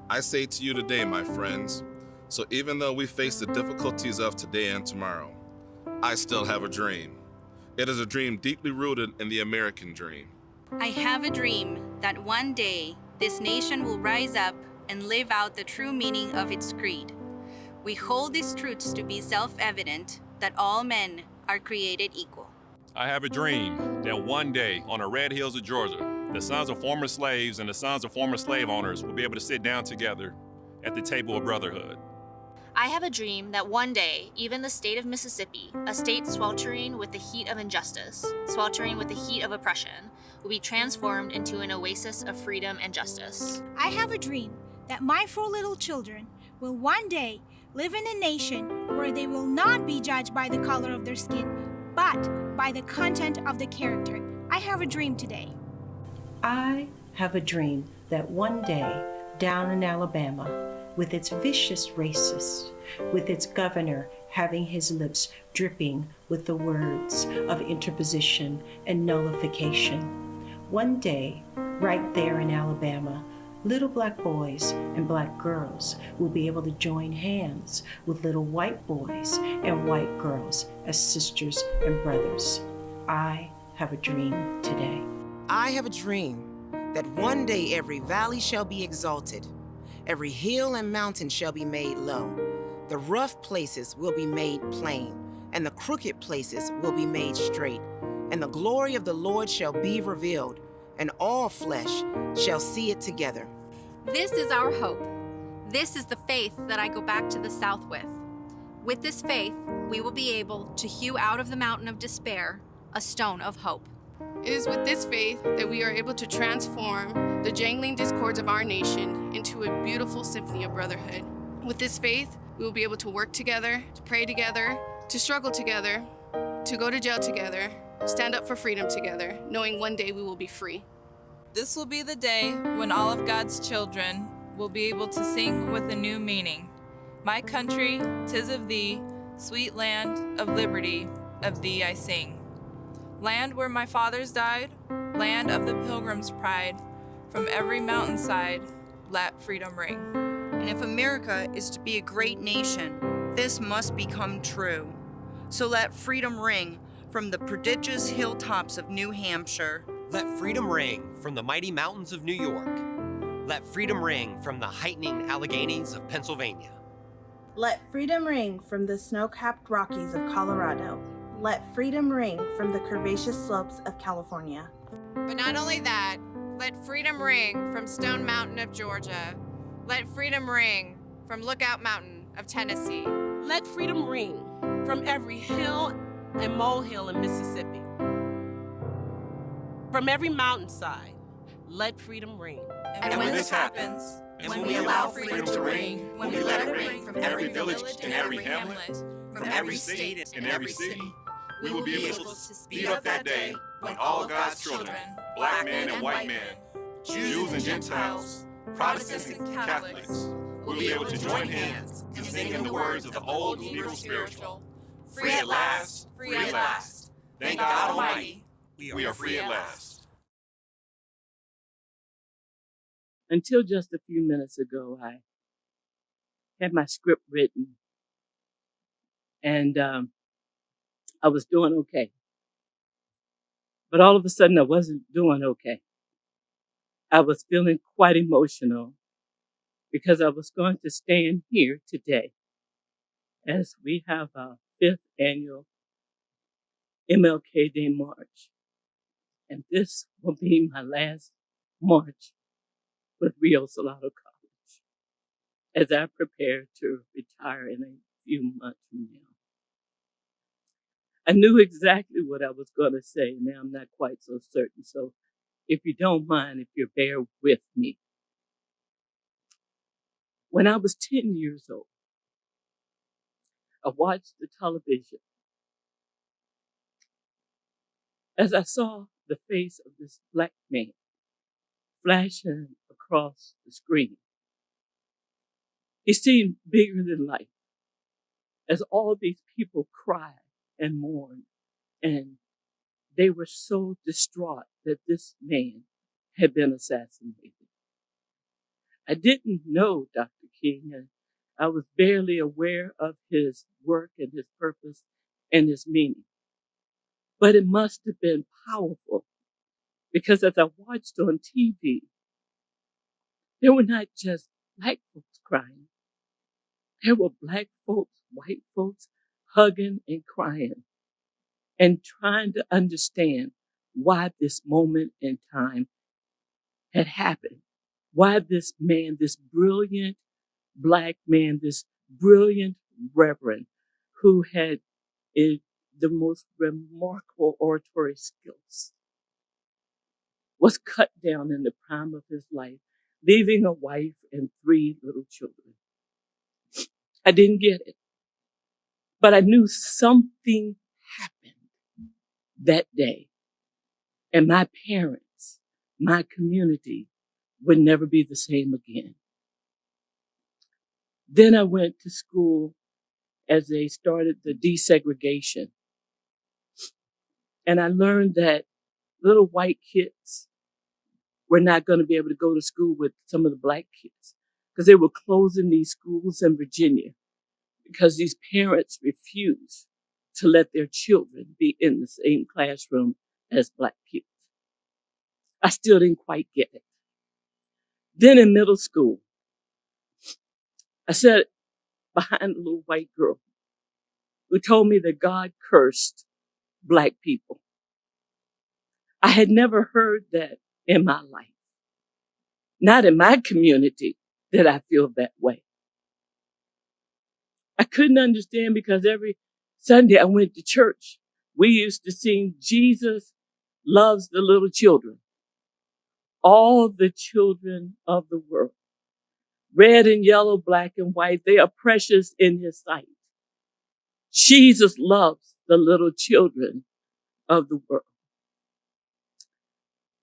I say to you today, my friends, so even though we face the difficulties of today and tomorrow, I still have a dream. It is a dream deeply rooted in the American dream. I have a dream that one day this nation will rise up and live out the true meaning of its creed. We hold these truths to be self-evident that all men are created equal. I have a dream that one day on the red hills of Georgia, the sons of former slaves and the sons of former slave owners will be able to sit down together at the table of brotherhood. I have a dream that one day, even the state of Mississippi, a state sweltering with the heat of injustice, sweltering with the heat of oppression, will be transformed into an oasis of freedom and justice. I have a dream that my 4 little children will one day live in a nation where they will not be judged by the color of their skin, but by the content of the character. I have a dream today. I have a dream that one day, down in Alabama, with its vicious racists, with its governor having his lips dripping with the words of interposition and nullification, one day, right there in Alabama, little black boys and black girls will be able to join hands with little white boys and white girls as sisters and brothers. I have a dream today. I have a dream that one day every valley shall be exalted, every hill and mountain shall be made low. The rough places will be made plain, and the crooked places will be made straight. And the glory of the Lord shall be revealed, and all flesh shall see it together. This is our hope. This is the faith that I go back to the South with. With this faith, we will be able to hew out of the mountain of despair a stone of hope. It is with this faith that we are able to transform the jangling discords of our nation into a beautiful symphony of brotherhood. With this faith, we will be able to work together, to pray together, to struggle together, to go to jail together, stand up for freedom together, knowing one day we will be free. This will be the day when all of God's children will be able to sing with a new meaning. My country, 'tis of thee, sweet land of liberty, of thee I sing. Land where my fathers died, land of the pilgrim's pride, from every mountainside, let freedom ring. And if America is to be a great nation, this must become true. So let freedom ring from the prodigious hilltops of New Hampshire. Let freedom ring from the mighty mountains of New York. Let freedom ring from the heightening Alleghanies of Pennsylvania. Let freedom ring from the snow-capped Rockies of Colorado. Let freedom ring from the curvaceous slopes of California. But not only that, let freedom ring from Stone Mountain of Georgia. Let freedom ring from Lookout Mountain of Tennessee. Let freedom ring from every hill and molehill in Mississippi. From every mountainside, let freedom ring. And when this happens, and when we allow freedom to ring, when we let it ring from every village and every hamlet, from every state and every city, we will be able to speed up that day when all God's children, black men and white men, Jews and Gentiles, Protestants and Catholics, will be able to join hands and sing in the words of the old Negro spiritual, free at last, free at last. Thank God Almighty, we are free at last. Until just a few minutes ago, I had my script written, and I was doing okay. But all of a sudden, I wasn't doing okay. I was feeling quite emotional because I was going to stand here today as we have our 5th annual MLK Day March. And this will be my last march with Rio Salado College as I prepare to retire in a few months from now. I knew exactly what I was going to say. Now I'm not quite so certain. So if you don't mind, if you bear with me. When I was 10 years old, I watched the television as I saw the face of this black man flashing across the screen. He seemed bigger than life as all these people cried and mourned, and they were so distraught that this man had been assassinated. I didn't know Dr. King, and I was barely aware of his work and his purpose and his meaning. But it must have been powerful because as I watched on TV, there were not just black folks crying. There were black folks, white folks hugging and crying and trying to understand why this moment in time had happened. Why this man, this brilliant black man, this brilliant reverend who had the most remarkable oratory skills was cut down in the prime of his life, leaving a wife and 3 little children. I didn't get it, but I knew something happened that day, and my parents, my community would never be the same again. Then I went to school as they started the desegregation, and I learned that little white kids were not going to be able to go to school with some of the black kids because they were closing these schools in Virginia because these parents refused to let their children be in the same classroom as black kids. I still didn't quite get it. Then in middle school, I sat behind a little white girl who told me that God cursed black people. I had never heard that in my life. Not in my community did I feel that way. I couldn't understand because every Sunday I went to church. We used to sing, Jesus loves the little children, all the children of the world. Red and yellow, black and white, they are precious in his sight. Jesus loves the little children of the world.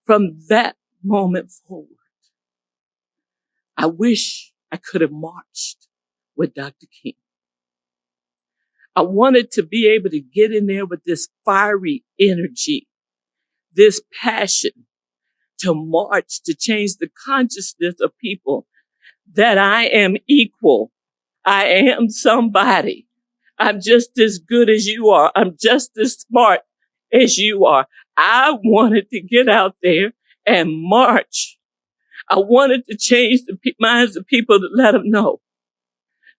From that moment forward, I wish I could have marched with Dr. King. I wanted to be able to get in there with this fiery energy, this passion to march, to change the consciousness of people that I am equal. I am somebody. I'm just as good as you are. I'm just as smart as you are. I wanted to get out there and march. I wanted to change the minds of people to let them know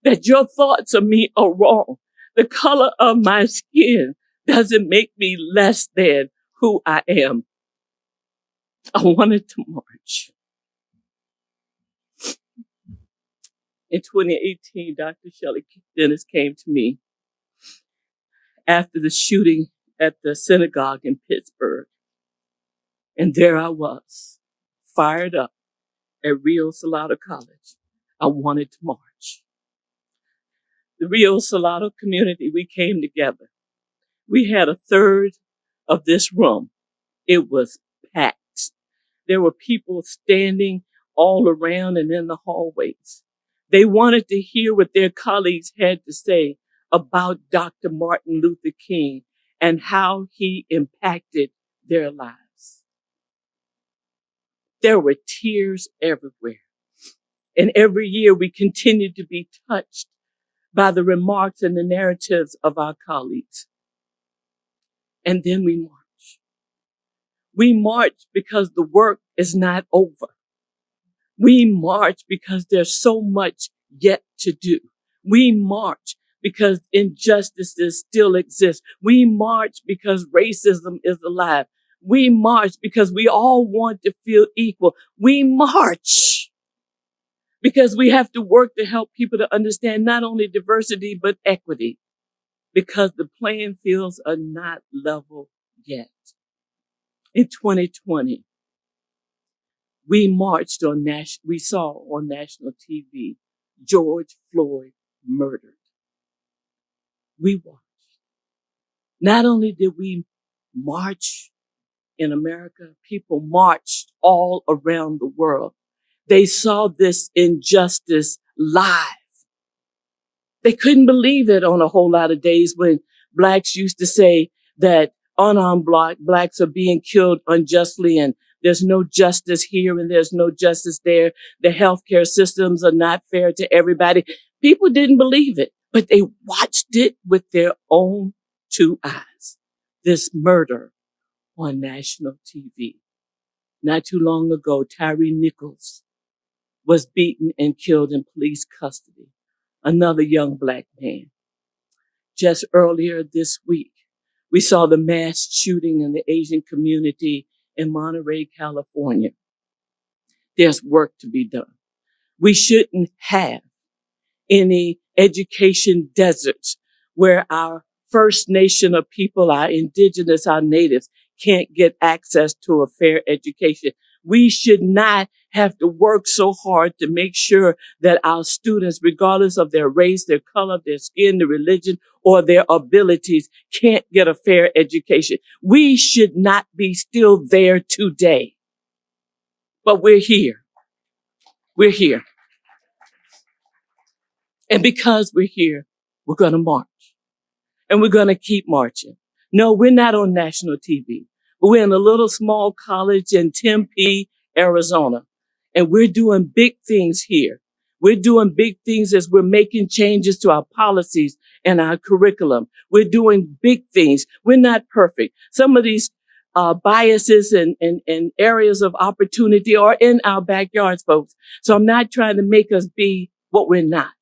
that your thoughts of me are wrong. The color of my skin doesn't make me less than who I am. I wanted to march. In 2018, Dr. Shelley Dennis came to me after the shooting at the synagogue in Pittsburgh. And there I was, fired up at Rio Salado College. I wanted to march. The Rio Salado community, we came together. We had a third of this room. It was packed. There were people standing all around and in the hallways. They wanted to hear what their colleagues had to say about Dr. Martin Luther King and how he impacted their lives. There were tears everywhere. And every year we continued to be touched by the remarks and the narratives of our colleagues. And then we march. We march because the work is not over. We march because there's so much yet to do. We march because injustices still exist. We march because racism is alive. We march because we all want to feel equal. We march because we have to work to help people to understand not only diversity, but equity, because the playing fields are not level yet. In 2020, we marched we saw on national TV, George Floyd murdered. We marched. Not only did we march in America, people marched all around the world. They saw this injustice live. They couldn't believe it on a whole lot of days when blacks used to say that unarmed blacks are being killed unjustly and There's no justice here and there's no justice there. The healthcare systems are not fair to everybody. People didn't believe it, but they watched it with their own two eyes. This murder on national TV. Not too long ago, Tyree Nichols was beaten and killed in police custody. Another young Black man. Just earlier this week, we saw the mass shooting in the Asian community in Monterey, California. There's work to be done. We shouldn't have any education deserts where our First Nation of people, our indigenous, our natives, can't get access to a fair education. We should not have to work so hard to make sure that our students, regardless of their race, their color, their skin, their religion, or their abilities, can't get a fair education. We should not be still there today. But we're here. We're here. And because we're here, we're going to march. And we're going to keep marching. No, we're not on national TV. But we're in a little small college in Tempe, Arizona. And we're doing big things here. We're doing big things as we're making changes to our policies and our curriculum. We're doing big things. We're not perfect. Some of these biases and areas of opportunity are in our backyards, folks. So I'm not trying to make us be what we're not.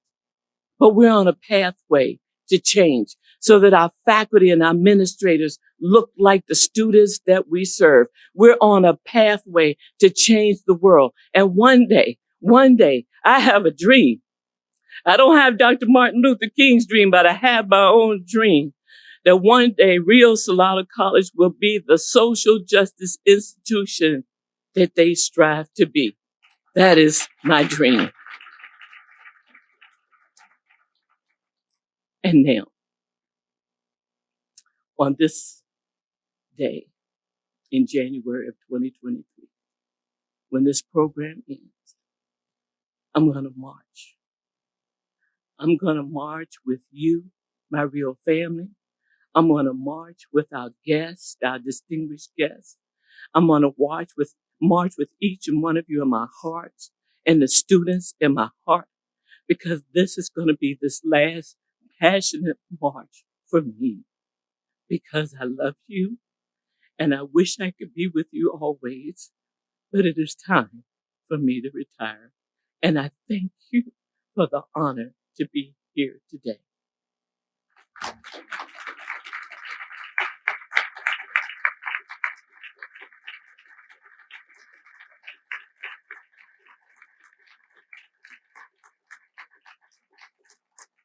But we're on a pathway to change so that our faculty and our administrators look like the students that we serve. We're on a pathway to change the world. And one day, I have a dream. I don't have Dr. Martin Luther King's dream, but I have my own dream that one day Rio Salado College will be the social justice institution that they strive to be. That is my dream. And now, on this day in January of 2023, when this program ends, I'm going to march. I'm going to march with you, my real family. I'm going to march with our guests, our distinguished guests. I'm going to march with each and one of you in my heart and the students in my heart, because this is going to be this last passionate march for me, because I love you and I wish I could be with you always, but it is time for me to retire. And I thank you for the honor to be here today.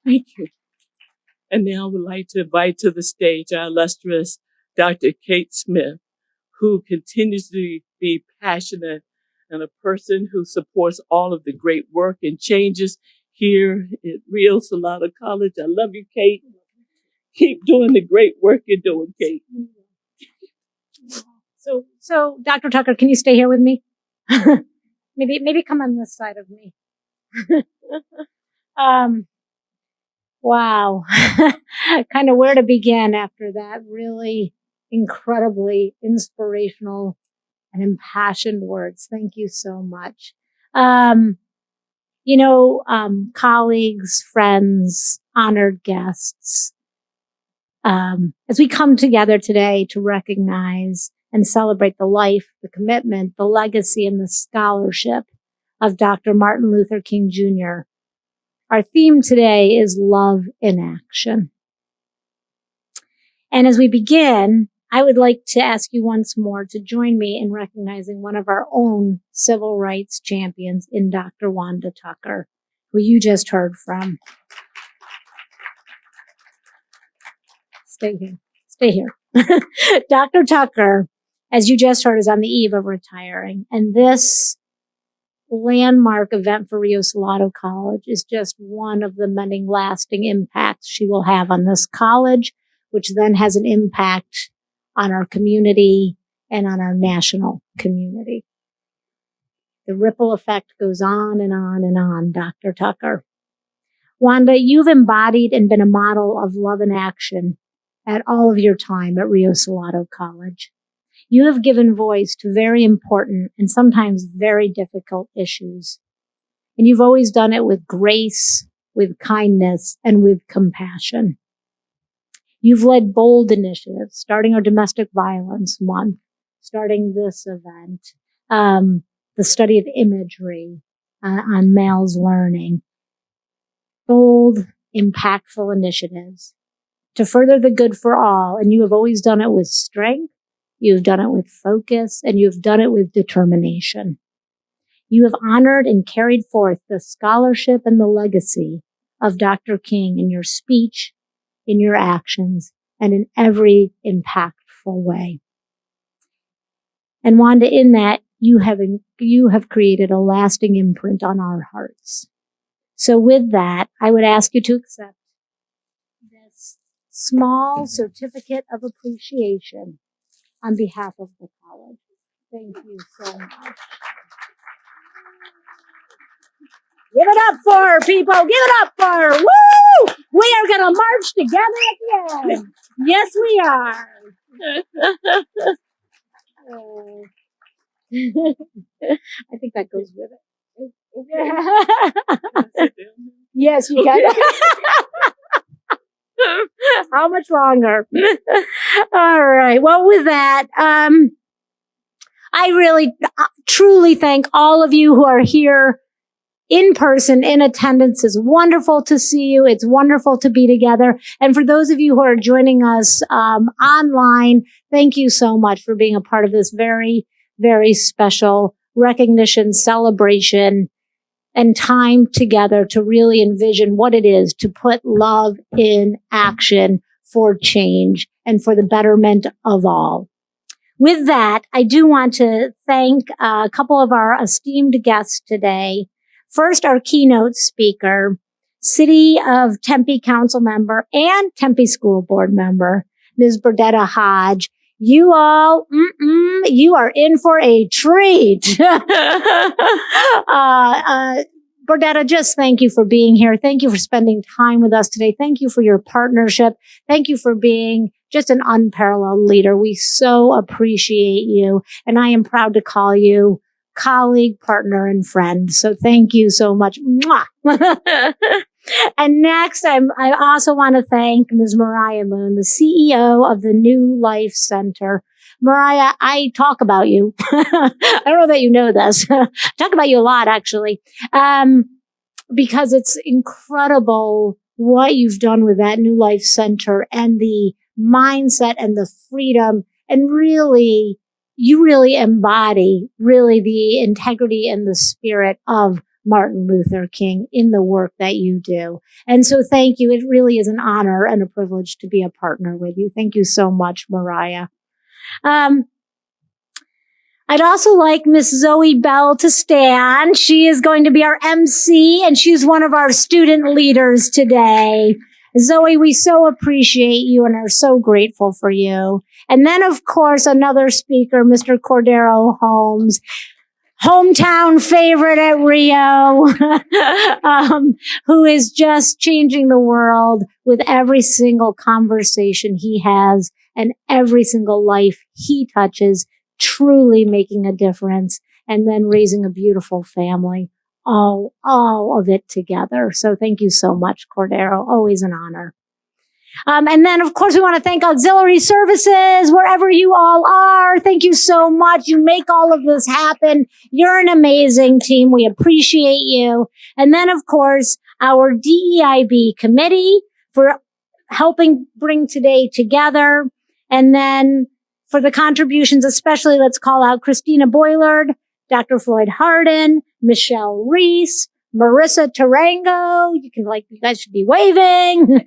Thank you. And now I would like to invite to the stage our illustrious Dr. Kate Smith, who continues to be passionate and a person who supports all of the great work and changes here at Rio Salado College. I love you, Kate. Keep doing the great work you're doing, Kate. So Dr. Tucker, can you stay here with me? maybe come on this side of me. Wow. Kind of where to begin after that really incredibly inspirational and impassioned words. Thank you so much. Colleagues, friends, honored guests, as we come together today to recognize and celebrate the life, the commitment, the legacy, and the scholarship of Dr. Martin Luther King Jr., our theme today is love in action. And as we begin, I would like to ask you once more to join me in recognizing one of our own civil rights champions in Dr. Wanda Tucker, who you just heard from. Stay here. Dr. Tucker, as you just heard, is on the eve of retiring. And this landmark event for Rio Salado College is just one of the many lasting impacts she will have on this college, which then has an impact on our community and on our national community. The ripple effect goes on and on and on, Dr. Tucker. Wanda, you've embodied and been a model of love and action at all of your time at Rio Salado College. You have given voice to very important and sometimes very difficult issues. And you've always done it with grace, with kindness, and with compassion. You've led bold initiatives, starting our Domestic Violence Month, starting this event, the study of imagery on males learning. Bold, impactful initiatives to further the good for all. And you have always done it with strength, you've done it with focus, and you've done it with determination. You have honored and carried forth the scholarship and the legacy of Dr. King in your speech, in your actions, and in every impactful way. And Wanda, in that, you have created a lasting imprint on our hearts. So with that, I would ask you to accept this small certificate of appreciation on behalf of the college. Thank you so much. Give it up for her, people. Give it up for her. Woo! We are going to march together at the end. Yes, we are. I think that goes with it. Yes, you can. How much longer? All right. Well, with that, I really, truly thank all of you who are here in person, in attendance. It's wonderful to see you. It's wonderful to be together. And for those of you who are joining us online, thank you so much for being a part of this very, very special recognition, celebration, and time together to really envision what it is to put love in action for change and for the betterment of all. With that, I do want to thank a couple of our esteemed guests today. First, our keynote speaker, City of Tempe Council member and Tempe School Board member, Ms. Berdetta Hodge. You all, you are in for a treat. Berdetta, just thank you for being here. Thank you for spending time with us today. Thank you for your partnership. Thank you for being just an unparalleled leader. We so appreciate you. And I am proud to call you colleague, partner, and friend. So thank you so much. Mwah. And next, I also want to thank Ms. Mariah Moon, the CEO of the New Life Center. Mariah, I talk about you. I don't know that you know this. I talk about you a lot, actually, because it's incredible what you've done with that New Life Center and the mindset and the freedom, and really, you really embody really the integrity and the spirit of Martin Luther King in the work that you do. And so thank you. It really is an honor and a privilege to be a partner with you. Thank you so much, Mariah. I'd also like Miss Zoe Bell to stand. She is going to be our MC, and she's one of our student leaders today. Zoe, we so appreciate you and are so grateful for you. And then, of course, another speaker, Mr. Cordero Holmes, hometown favorite at Rio, who is just changing the world with every single conversation he has and every single life he touches, truly making a difference, and then raising a beautiful family, all of it together. So thank you so much, Cordero. Always an honor. And then, of course, we want to thank Auxiliary Services, wherever you all are. Thank you so much. You make all of this happen. You're an amazing team. We appreciate you. And then, of course, our DEIB committee for helping bring today together. And then for the contributions, especially, let's call out Christina Boylard, Dr. Floyd Harden, Michelle Reese, Marissa Tarango, you guys should be waving,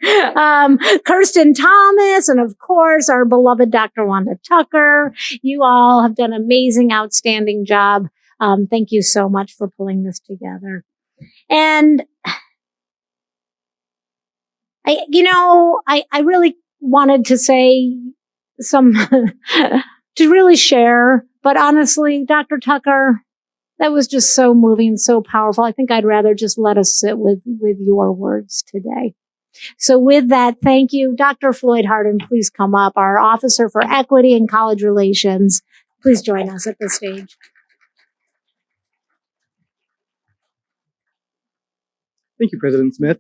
Kirsten Thomas, and of course, our beloved Dr. Wanda Tucker. You all have done an amazing, outstanding job. Thank you so much for pulling this together. And I really wanted to say to really share, but honestly, Dr. Tucker, that was just so moving, so powerful. I think I'd rather just let us sit with your words today. So with that, thank you. Dr. Floyd Harden, please come up. Our Officer for Equity and College Relations, please join us at the stage. Thank you, President Smith.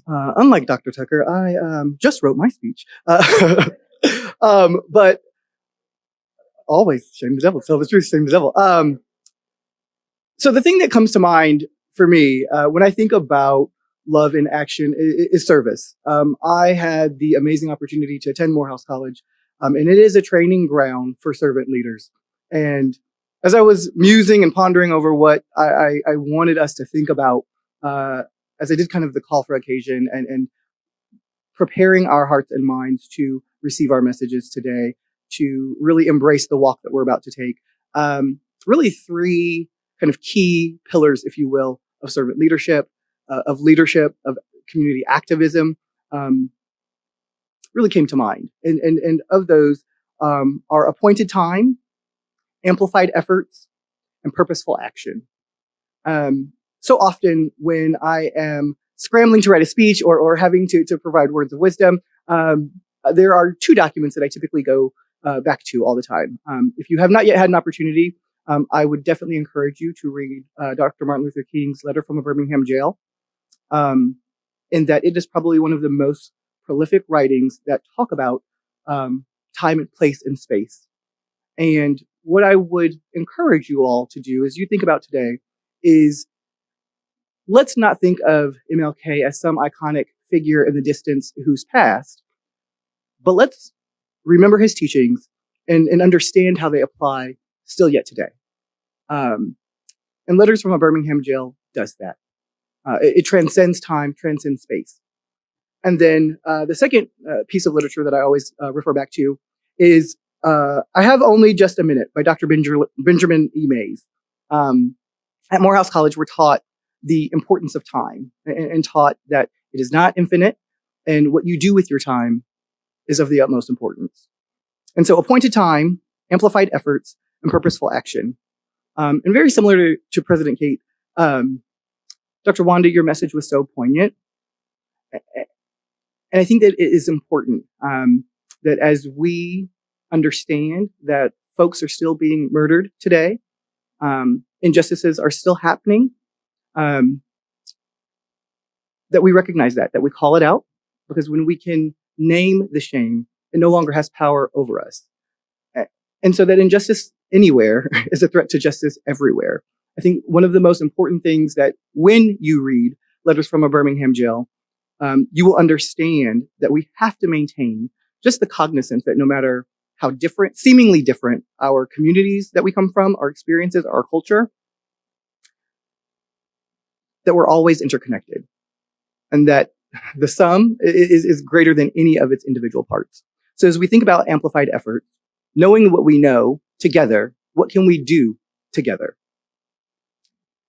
Unlike Dr. Tucker, I just wrote my speech. But always shame the devil, tell the truth, shame the devil. So the thing that comes to mind for me when I think about love in action is service. I had the amazing opportunity to attend Morehouse College, and it is a training ground for servant leaders. And as I was musing and pondering over what I wanted us to think about, as I did kind of the call for occasion and preparing our hearts and minds to receive our messages today, to really embrace the walk that we're about to take, really three kind of key pillars, if you will, of servant leadership, of community activism, really came to mind. And of those are appointed time, amplified efforts, and purposeful action. So often when I am scrambling to write a speech or having to provide words of wisdom, there are two documents that I typically go back to all the time. If you have not yet had an opportunity, I would definitely encourage you to read Dr. Martin Luther King's letter from a Birmingham jail, in that it is probably one of the most prolific writings that talk about time and place and space. And what I would encourage you all to do as you think about today is, let's not think of MLK as some iconic figure in the distance who's passed, but let's remember his teachings and understand how they apply still yet today. And Letters from a Birmingham Jail does that. It transcends time, transcends space. And then the second piece of literature that I always refer back to is I Have Only Just a Minute by Dr. Benjamin E. Mays. At Morehouse College, we're taught the importance of time and taught that it is not infinite, and what you do with your time is of the utmost importance. And so appointed time, amplified efforts, and purposeful action. And very similar to President Kate, Dr. Wanda, your message was so poignant. And I think that it is important that as we understand that folks are still being murdered today, injustices are still happening, that we recognize that we call it out, because when we can name the shame, it no longer has power over us. And so that injustice anywhere is a threat to justice everywhere. I think one of the most important things that when you read Letters from a Birmingham Jail, you will understand that we have to maintain just the cognizance that no matter how different, seemingly different, our communities that we come from, our experiences, our culture, that we're always interconnected, and that the sum is greater than any of its individual parts. So as we think about amplified effort, knowing what we know together, what can we do together?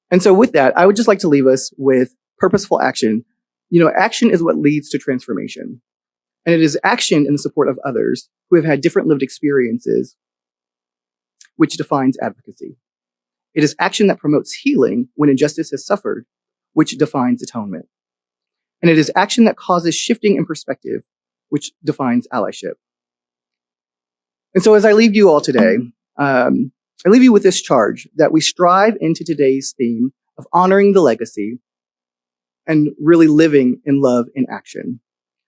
And so with that, I would just like to leave us with purposeful action. You know, action is what leads to transformation. And it is action in the support of others who have had different lived experiences, which defines advocacy. It is action that promotes healing when injustice has suffered, which defines atonement. And it is action that causes shifting in perspective, which defines allyship. And so as I leave you all today, I leave you with this charge that we strive into today's theme of honoring the legacy and really living in love in action.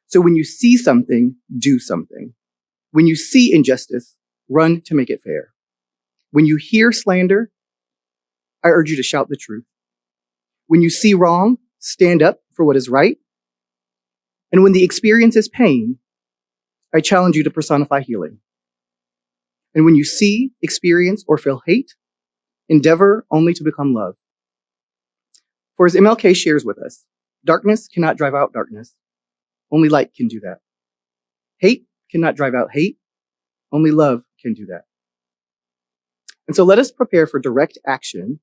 So when you see something, do something. When you see injustice, run to make it fair. When you hear slander, I urge you to shout the truth. When you see wrong, stand up for what is right. And when the experience is pain, I challenge you to personify healing. And when you see, experience, or feel hate, endeavor only to become love. For as MLK shares with us, darkness cannot drive out darkness. Only light can do that. Hate cannot drive out hate. Only love can do that. And so let us prepare for direct action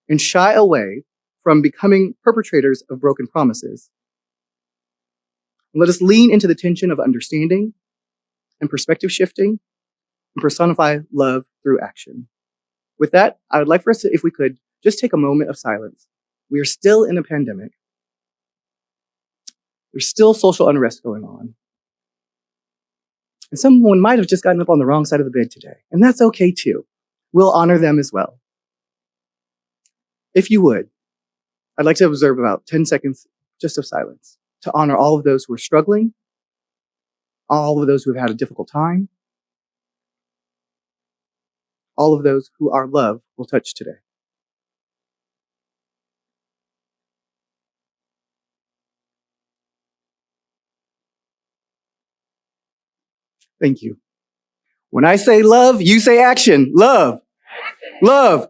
and shy away from becoming perpetrators of broken promises. And let us lean into the tension of understanding and perspective shifting and personify love through action. With that, I would like for us to, if we could, just take a moment of silence. We are still in a pandemic. There's still social unrest going on. And someone might have just gotten up on the wrong side of the bed today, and that's okay too. We'll honor them as well. If you would, I'd like to observe about 10 seconds just of silence to honor all of those who are struggling, all of those who have had a difficult time, all of those who our love will touch today. Thank you. When I say love, you say action. Love. Love.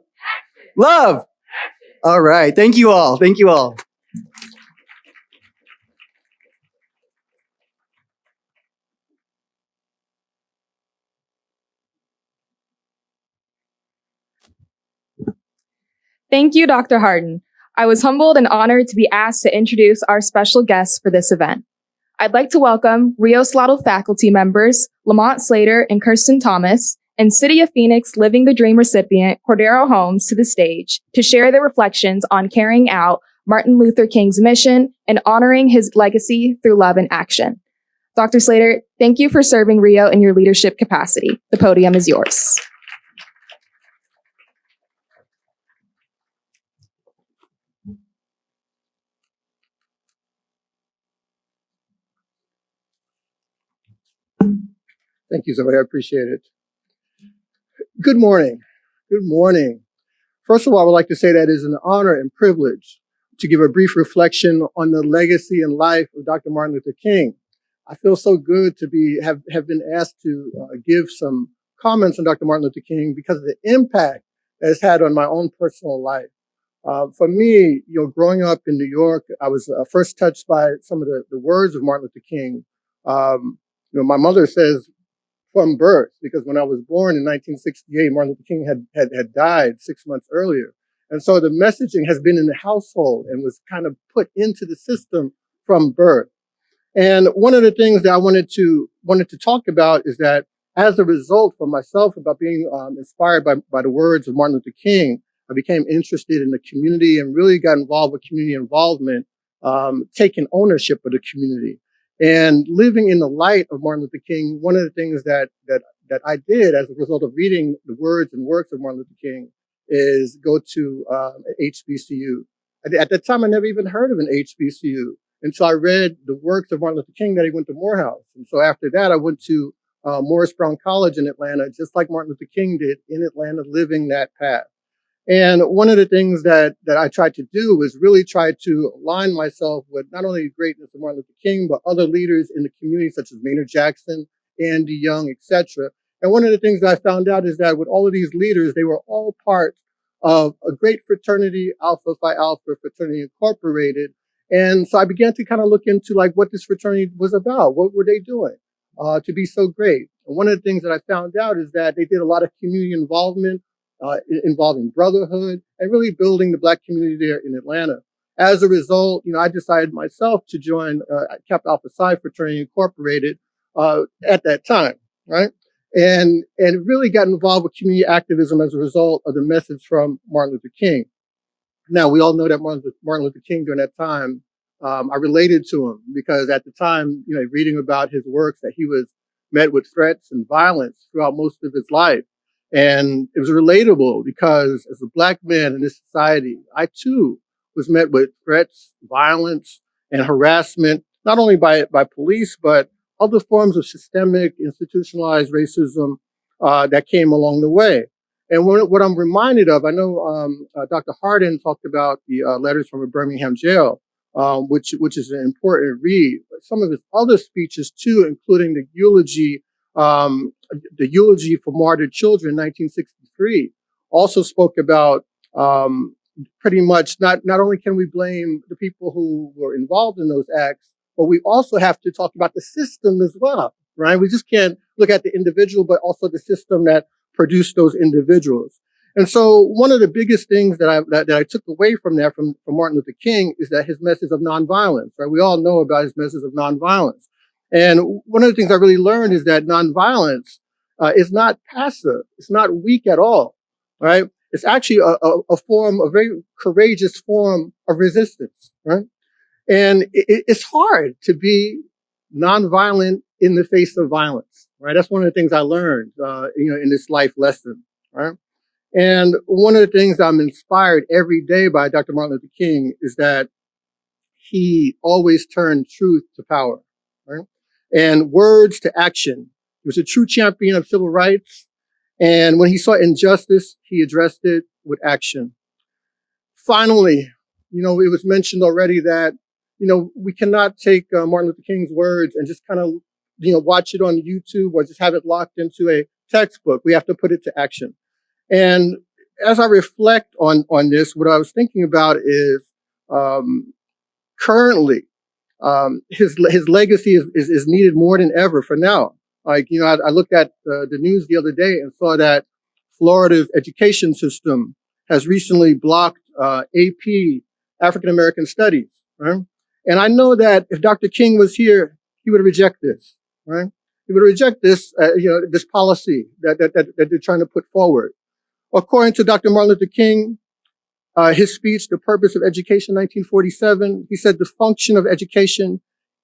Love. All right. Thank you all. Thank you all. Thank you, Dr. Harden. I was humbled and honored to be asked to introduce our special guests for this event. I'd like to welcome Rio Salado faculty members, Lamont Slater and Kirsten Thomas, and City of Phoenix Living the Dream recipient, Cordero Holmes, to the stage to share their reflections on carrying out Martin Luther King's mission and honoring his legacy through love and action. Dr. Slater, thank you for serving Rio in your leadership capacity. The podium is yours. Thank you, Zoe. I appreciate it. Good morning. Good morning. First of all, I would like to say that it is an honor and privilege to give a brief reflection on the legacy and life of Dr. Martin Luther King. I feel so good to have been asked to give some comments on Dr. Martin Luther King because of the impact that it's had on my own personal life. For me, growing up in New York, I was first touched by some of the words of Martin Luther King. My mother says, from birth, because when I was born in 1968, Martin Luther King had died 6 months earlier. And so the messaging has been in the household and was kind of put into the system from birth. And one of the things that I wanted to talk about is that as a result for myself about being inspired by the words of Martin Luther King, I became interested in the community and really got involved with community involvement, taking ownership of the community. And living in the light of Martin Luther King, one of the things that I did as a result of reading the words and works of Martin Luther King is go to HBCU. At that time, I never even heard of an HBCU. And so I read the works of Martin Luther King that he went to Morehouse. And so after that, I went to Morris Brown College in Atlanta, just like Martin Luther King did in Atlanta, living that path. And one of the things that I tried to do was really try to align myself with not only the greatness of Martin Luther King, but other leaders in the community, such as Maynard Jackson, Andy Young, etc. And one of the things that I found out is that with all of these leaders, they were all part of a great fraternity, Alpha Phi Alpha Fraternity Incorporated. And so I began to kind of look into what this fraternity was about. What were they doing to be so great? And one of the things that I found out is that they did a lot of community involvement, involving brotherhood and really building the Black community there in Atlanta. As a result, I decided myself to join Kappa Alpha Psi Fraternity Incorporated at that time, right? And really got involved with community activism as a result of the message from Martin Luther King. Now, we all know that Martin Luther King during that time, I related to him because at the time, reading about his works, that he was met with threats and violence throughout most of his life. And it was relatable because as a Black man in this society, I too was met with threats, violence, and harassment, not only by police, but other forms of systemic, institutionalized racism that came along the way. And what I'm reminded of, I know Dr. Harden talked about the letters from a Birmingham jail, which is an important read. But some of his other speeches too, including the eulogy for martyred children in 1963, also spoke about pretty much not only can we blame the people who were involved in those acts, but we also have to talk about the system as well, right? We just can't look at the individual, but also the system that produced those individuals. And so one of the biggest things that I took away from that, from Martin Luther King, is that his message of nonviolence, right? We all know about his message of nonviolence. And one of the things I really learned is that nonviolence is not passive. It's not weak at all, right? It's actually a very courageous form of resistance, right? And it's hard to be nonviolent in the face of violence, right? That's one of the things I learned, in this life lesson, right? And one of the things I'm inspired every day by Dr. Martin Luther King is that he always turned truth to power, right? And words to action. He was a true champion of civil rights. And when he saw injustice, he addressed it with action. Finally, it was mentioned already that, we cannot take Martin Luther King's words and just kind of, watch it on YouTube or just have it locked into a textbook. We have to put it to action. And as I reflect on this, what I was thinking about is currently his legacy is needed more than ever for now. Like, I looked at the news the other day and saw that Florida's education system has recently blocked AP African American Studies, right? And I know that if Dr. King was here, he would reject this, right? He would reject this, this policy that they're trying to put forward. According to Dr. Martin Luther King, his speech, The Purpose of Education, 1947, he said the function of education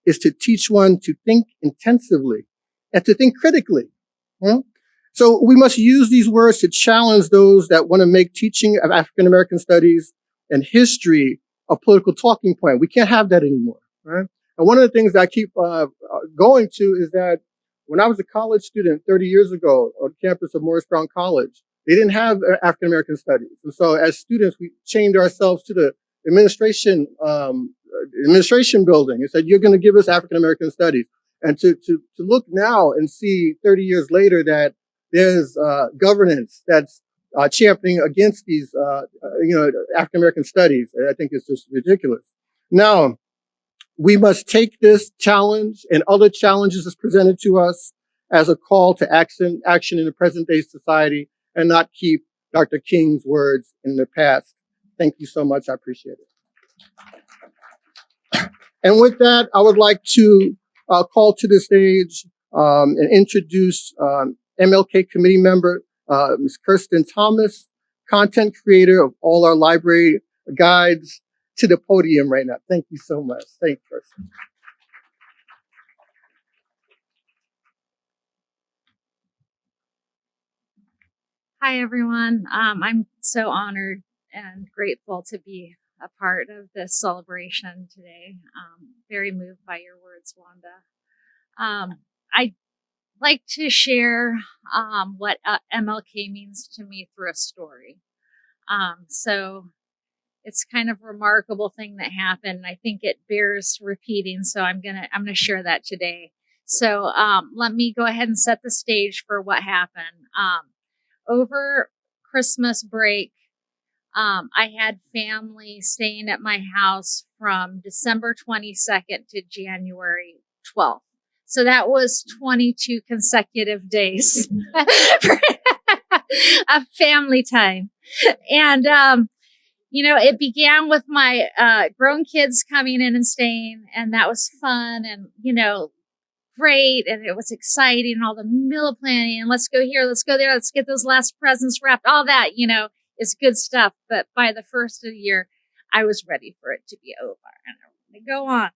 is to teach one to think intensively and to think critically. So we must use these words to challenge those that want to make teaching of African American studies and history a political talking point. We can't have that anymore, right? And one of the things that I keep going to is that when I was a college student 30 years ago on campus of Morris Brown College, they didn't have African American studies. And so as students, we chained ourselves to the administration building and said, you're going to give us African American studies. And to look now and see 30 years later that there's governance that's championing against these, African American studies, I think is just ridiculous. Now, we must take this challenge and other challenges that's presented to us as a call to action in the present day society and not keep Dr. King's words in the past. Thank you so much. I appreciate it. And with that, I would like to call to the stage and introduce MLK committee member, Ms. Kirsten Thomas, content creator of all our library guides, to the podium right now. Thank you so much. Thank you, Kirsten. Hi, everyone. I'm so honored and grateful to be a part of this celebration today. Very moved by your words, Wanda. I'd like to share what MLK means to me through a story. So it's kind of a remarkable thing that happened. I think it bears repeating, so I'm gonna share that today. So let me go ahead and set the stage for what happened. Over Christmas break, I had family staying at my house from December 22nd to January 12th. So that was 22 consecutive days of family time. And, it began with my grown kids coming in and staying, and that was fun and, great. And it was exciting, and all the meal planning, and let's go here, let's go there, let's get those last presents wrapped, all that, is good stuff. But by the first of the year, I was ready for it to be over and I want to go on.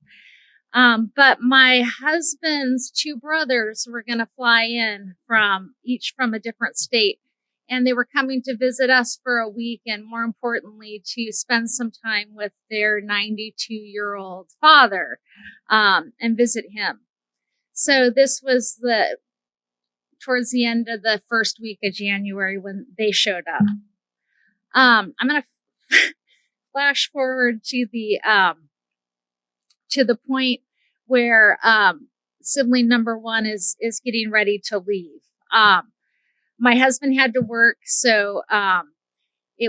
But my husband's two brothers were going to fly in each from a different state. And they were coming to visit us for a week, and more importantly, to spend some time with their 92-year-old father and visit him. So this was towards the end of the first week of January when they showed up. I'm going to flash forward to the point where sibling number one is getting ready to leave. My husband had to work, so I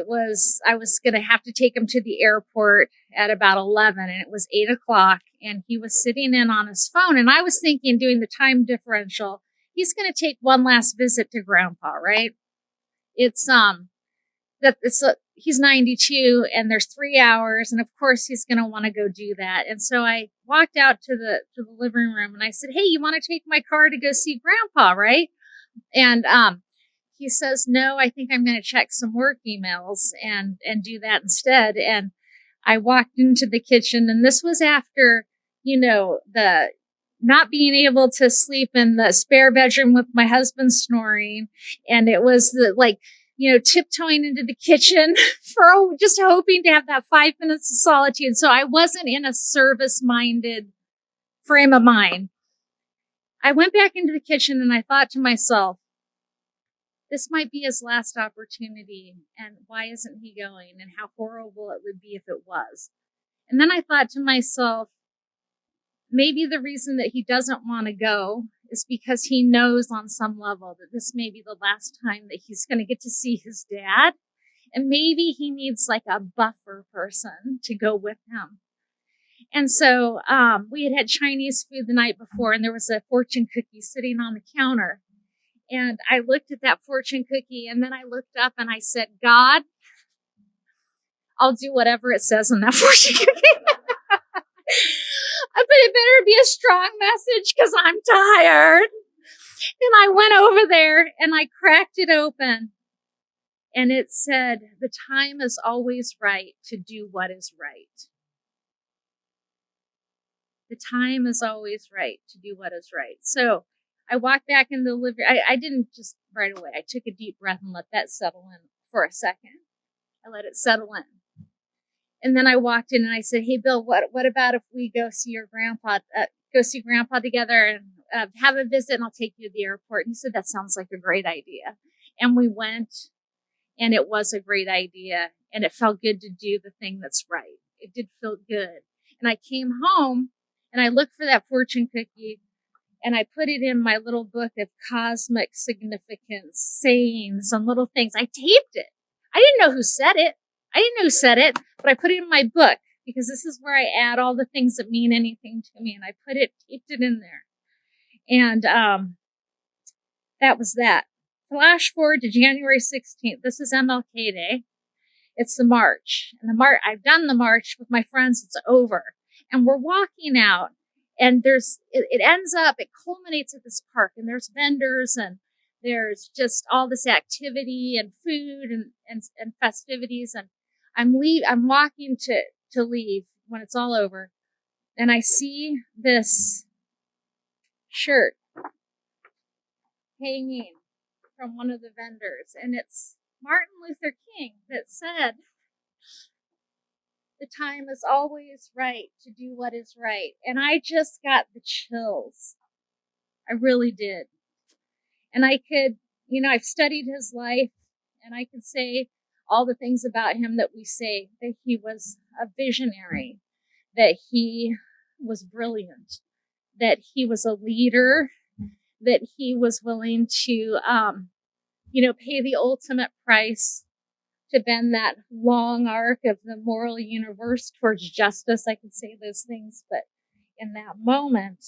was going to have to take him to the airport at about 11, and it was 8 o'clock, and he was sitting in on his phone, and I was thinking, doing the time differential, he's going to take one last visit to Grandpa, right? He's 92, and there's 3 hours, and of course he's going to want to go do that. And so I walked out to the living room, and I said, "Hey, you want to take my car to go see Grandpa, right?" And he says, "No, I think I'm going to check some work emails and do that instead." And I walked into the kitchen, and this was after, the not being able to sleep in the spare bedroom with my husband snoring. And it was tiptoeing into the kitchen for just hoping to have that 5 minutes of solitude. So I wasn't in a service-minded frame of mind. I went back into the kitchen and I thought to myself, this might be his last opportunity, and why isn't he going? And how horrible it would be if it was. And then I thought to myself, maybe the reason that he doesn't want to go is because he knows on some level that this may be the last time that he's going to get to see his dad. And maybe he needs like a buffer person to go with him. And so we had Chinese food the night before, and there was a fortune cookie sitting on the counter. And I looked at that fortune cookie, and then I looked up and I said, God, I'll do whatever it says on that fortune cookie. But it better be a strong message because I'm tired. And I went over there and I cracked it open. And it said, the time is always right to do what is right. The time is always right to do what is right. So I walked back in the living room. I didn't just right away. I took a deep breath and let that settle in for a second. I let it settle in. And then I walked in and I said, hey, Bill, what about if we go see your grandpa, together and have a visit, and I'll take you to the airport. And he said, that sounds like a great idea. And we went, and it was a great idea. And it felt good to do the thing that's right. It did feel good. And I came home and I looked for that fortune cookie, and I put it in my little book of cosmic significance, sayings, and little things. I taped it. I didn't know who said it, but I put it in my book because this is where I add all the things that mean anything to me. And I taped it in there. And that was that. Flash forward to January 16th. This is MLK Day. It's the march. And I've done the march with my friends. It's over. And we're walking out. And it culminates at this park. And there's vendors, and there's just all this activity and food and festivities. And I'm walking to leave when it's all over. And I see this shirt hanging from one of the vendors. And it's Martin Luther King that said, the time is always right to do what is right. And I just got the chills. I really did. And I could, I've studied his life, and I could say all the things about him that we say, that he was a visionary, that he was brilliant, that he was a leader, that he was willing to, pay the ultimate price to bend that long arc of the moral universe towards justice. I could say those things, but in that moment,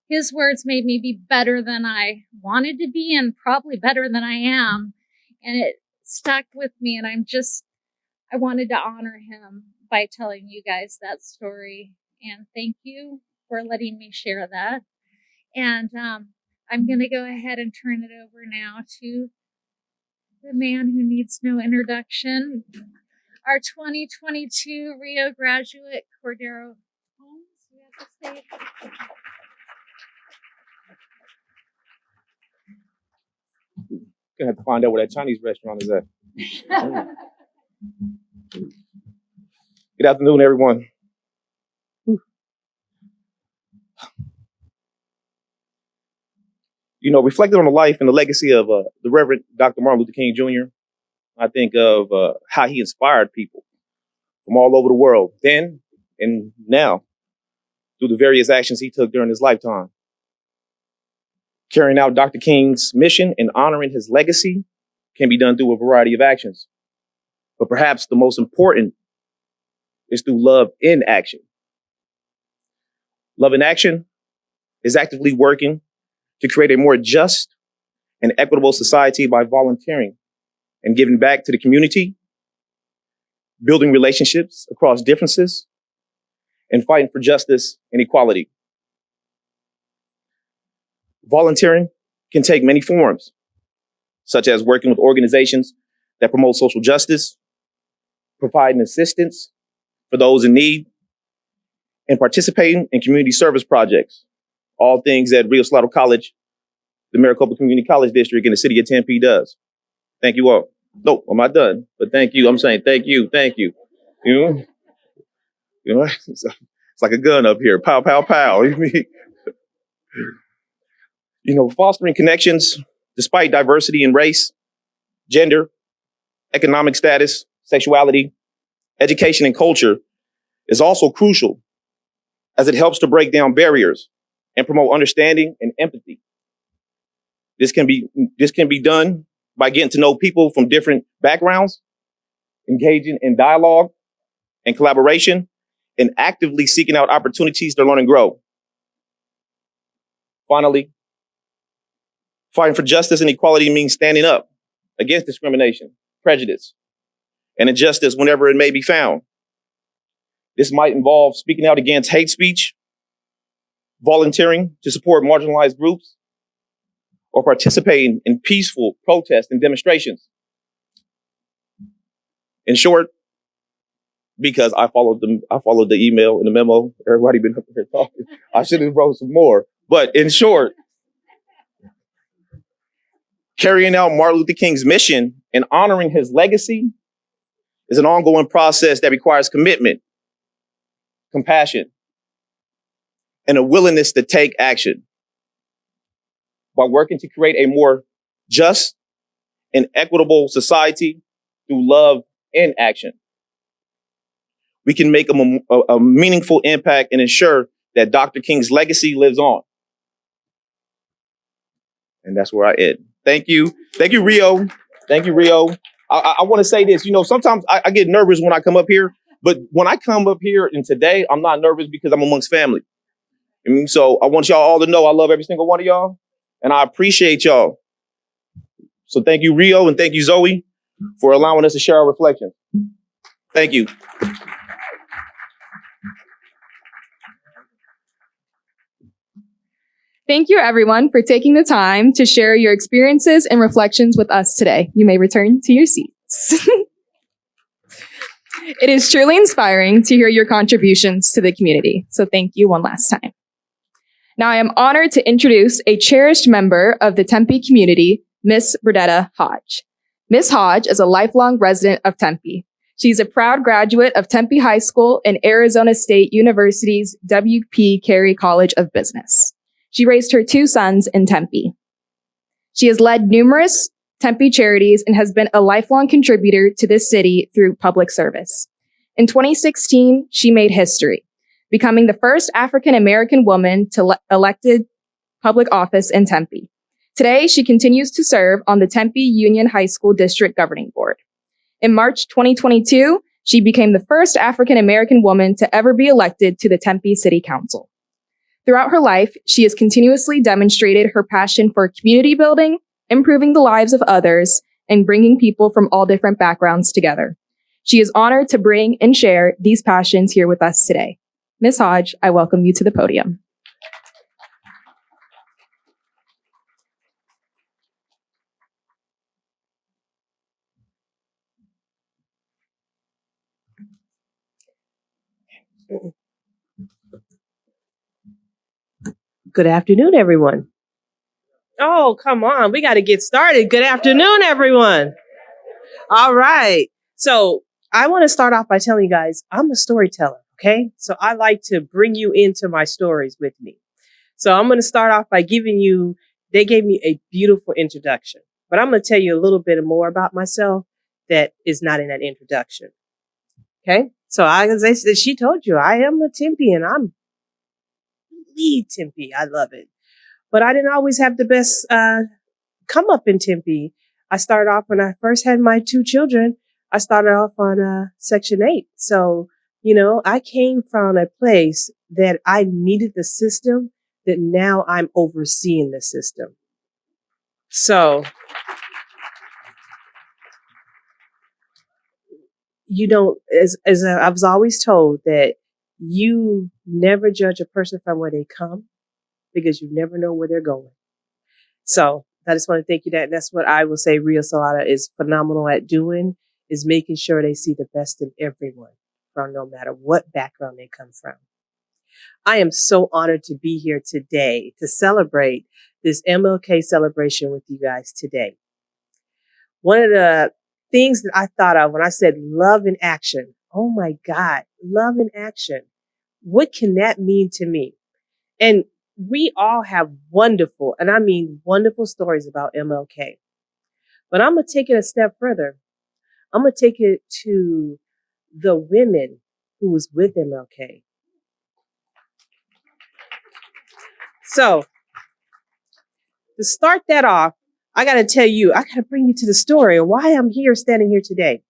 his words made me be better than I wanted to be, and probably better than I am. And it stuck with me, and I wanted to honor him by telling you guys that story. And thank you for letting me share that. And I'm going to go ahead and turn it over now to the man who needs no introduction, our 2022 Rio graduate, Cordero Holmes. You have to say Gonna have to find out where that Chinese restaurant is at. Good afternoon, everyone. Reflecting on the life and the legacy of the Reverend Dr. Martin Luther King Jr., I think of how he inspired people from all over the world then and now through the various actions he took during his lifetime. Carrying out Dr. King's mission and honoring his legacy can be done through a variety of actions. But perhaps the most important is through love in action. Love in action is actively working to create a more just and equitable society by volunteering and giving back to the community, building relationships across differences, and fighting for justice and equality. Volunteering can take many forms, such as working with organizations that promote social justice, providing assistance for those in need, and participating in community service projects. All things that Rio Salado College, the Maricopa Community College District, and the city of Tempe does. Thank you all. No, I'm not done, but thank you. I'm saying thank you. You know, it's like a gun up here. Pow, pow, pow. Fostering connections despite diversity in race, gender, economic status, sexuality, education, and culture is also crucial as it helps to break down barriers and promote understanding and empathy. This can be done by getting to know people from different backgrounds, engaging in dialogue and collaboration, and actively seeking out opportunities to learn and grow. Finally, fighting for justice and equality means standing up against discrimination, prejudice, and injustice whenever it may be found. This might involve speaking out against hate speech, volunteering to support marginalized groups, or participating in peaceful protests and demonstrations. In short, because I followed the email and the memo, everybody been up here talking. I should have wrote some more. But in short, carrying out Martin Luther King's mission and honoring his legacy is an ongoing process that requires commitment, compassion, and a willingness to take action. By working to create a more just and equitable society through love and action, we can make a meaningful impact and ensure that Dr. King's legacy lives on. And that's where I end. Thank you. Thank you, Rio. Thank you, Rio. I want to say this, sometimes I get nervous when I come up here, but when I come up here and today, I'm not nervous because I'm amongst family. So I want y'all all to know I love every single one of y'all and I appreciate y'all. So thank you, Rio, and thank you, Zoe, for allowing us to share our reflections. Thank you. Thank you, everyone, for taking the time to share your experiences and reflections with us today. You may return to your seats. It is truly inspiring to hear your contributions to the community. So thank you one last time. Now I am honored to introduce a cherished member of the Tempe community, Miss Berdetta Hodge. Miss Hodge is a lifelong resident of Tempe. She's a proud graduate of Tempe High School and Arizona State University's W.P. Carey College of Business. She raised her two sons in Tempe. She has led numerous Tempe charities and has been a lifelong contributor to this city through public service. In 2016, she made history, becoming the first African-American woman to elected public office in Tempe. Today, she continues to serve on the Tempe Union High School District Governing Board. In March 2022, she became the first African-American woman to ever be elected to the Tempe City Council. Throughout her life, she has continuously demonstrated her passion for community building, improving the lives of others, and bringing people from all different backgrounds together. She is honored to bring and share these passions here with us today. Ms. Hodge, I welcome you to the podium. Good afternoon, everyone. Oh, come on. We got to get started. Good afternoon, everyone. All right. So I want to start off by telling you guys, I'm a storyteller, okay? So I like to bring you into my stories with me. So I'm going to start off by they gave me a beautiful introduction, but I'm going to tell you a little bit more about myself that is not in that introduction. Okay? So as I said, she told you, I am a Tempean. I'm lead Tempe. I love it. But I didn't always have the best come up in Tempe. I started off when I first had my two children. I started off on Section 8. So, I came from a place that I needed the system that now I'm overseeing the system. So, as I was always told that you never judge a person from where they come because you never know where they're going. So I just want to thank you that. And that's what I will say Rio Salado is phenomenal at doing, is making sure they see the best in everyone, from no matter what background they come from. I am so honored to be here today to celebrate this MLK celebration with you guys today. One of the things that I thought of when I said love in action, oh my God, love in action. What can that mean to me? And we all have wonderful, and I mean wonderful stories about MLK. But I'm going to take it a step further. I'm going to take it to the women who was with MLK. So to start that off, I got to tell you, I got to bring you to the story of why I'm here, standing here today.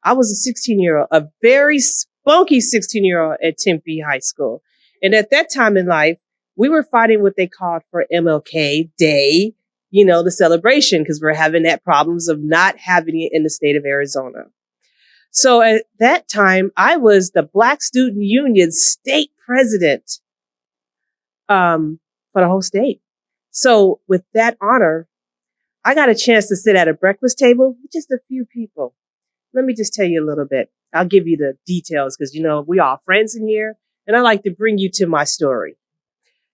I was a 16-year-old, a very spunky 16-year-old at Tempe High School. And at that time in life, we were fighting what they called for MLK Day, you know, the celebration, because we're having that problems of not having it in the state of Arizona. So at that time, I was the Black Student Union state president for the whole state. So with that honor, I got a chance to sit at a breakfast table with just a few people. Let me just tell you a little bit. I'll give you the details because, you know, we all friends in here, and I like to bring you to my story.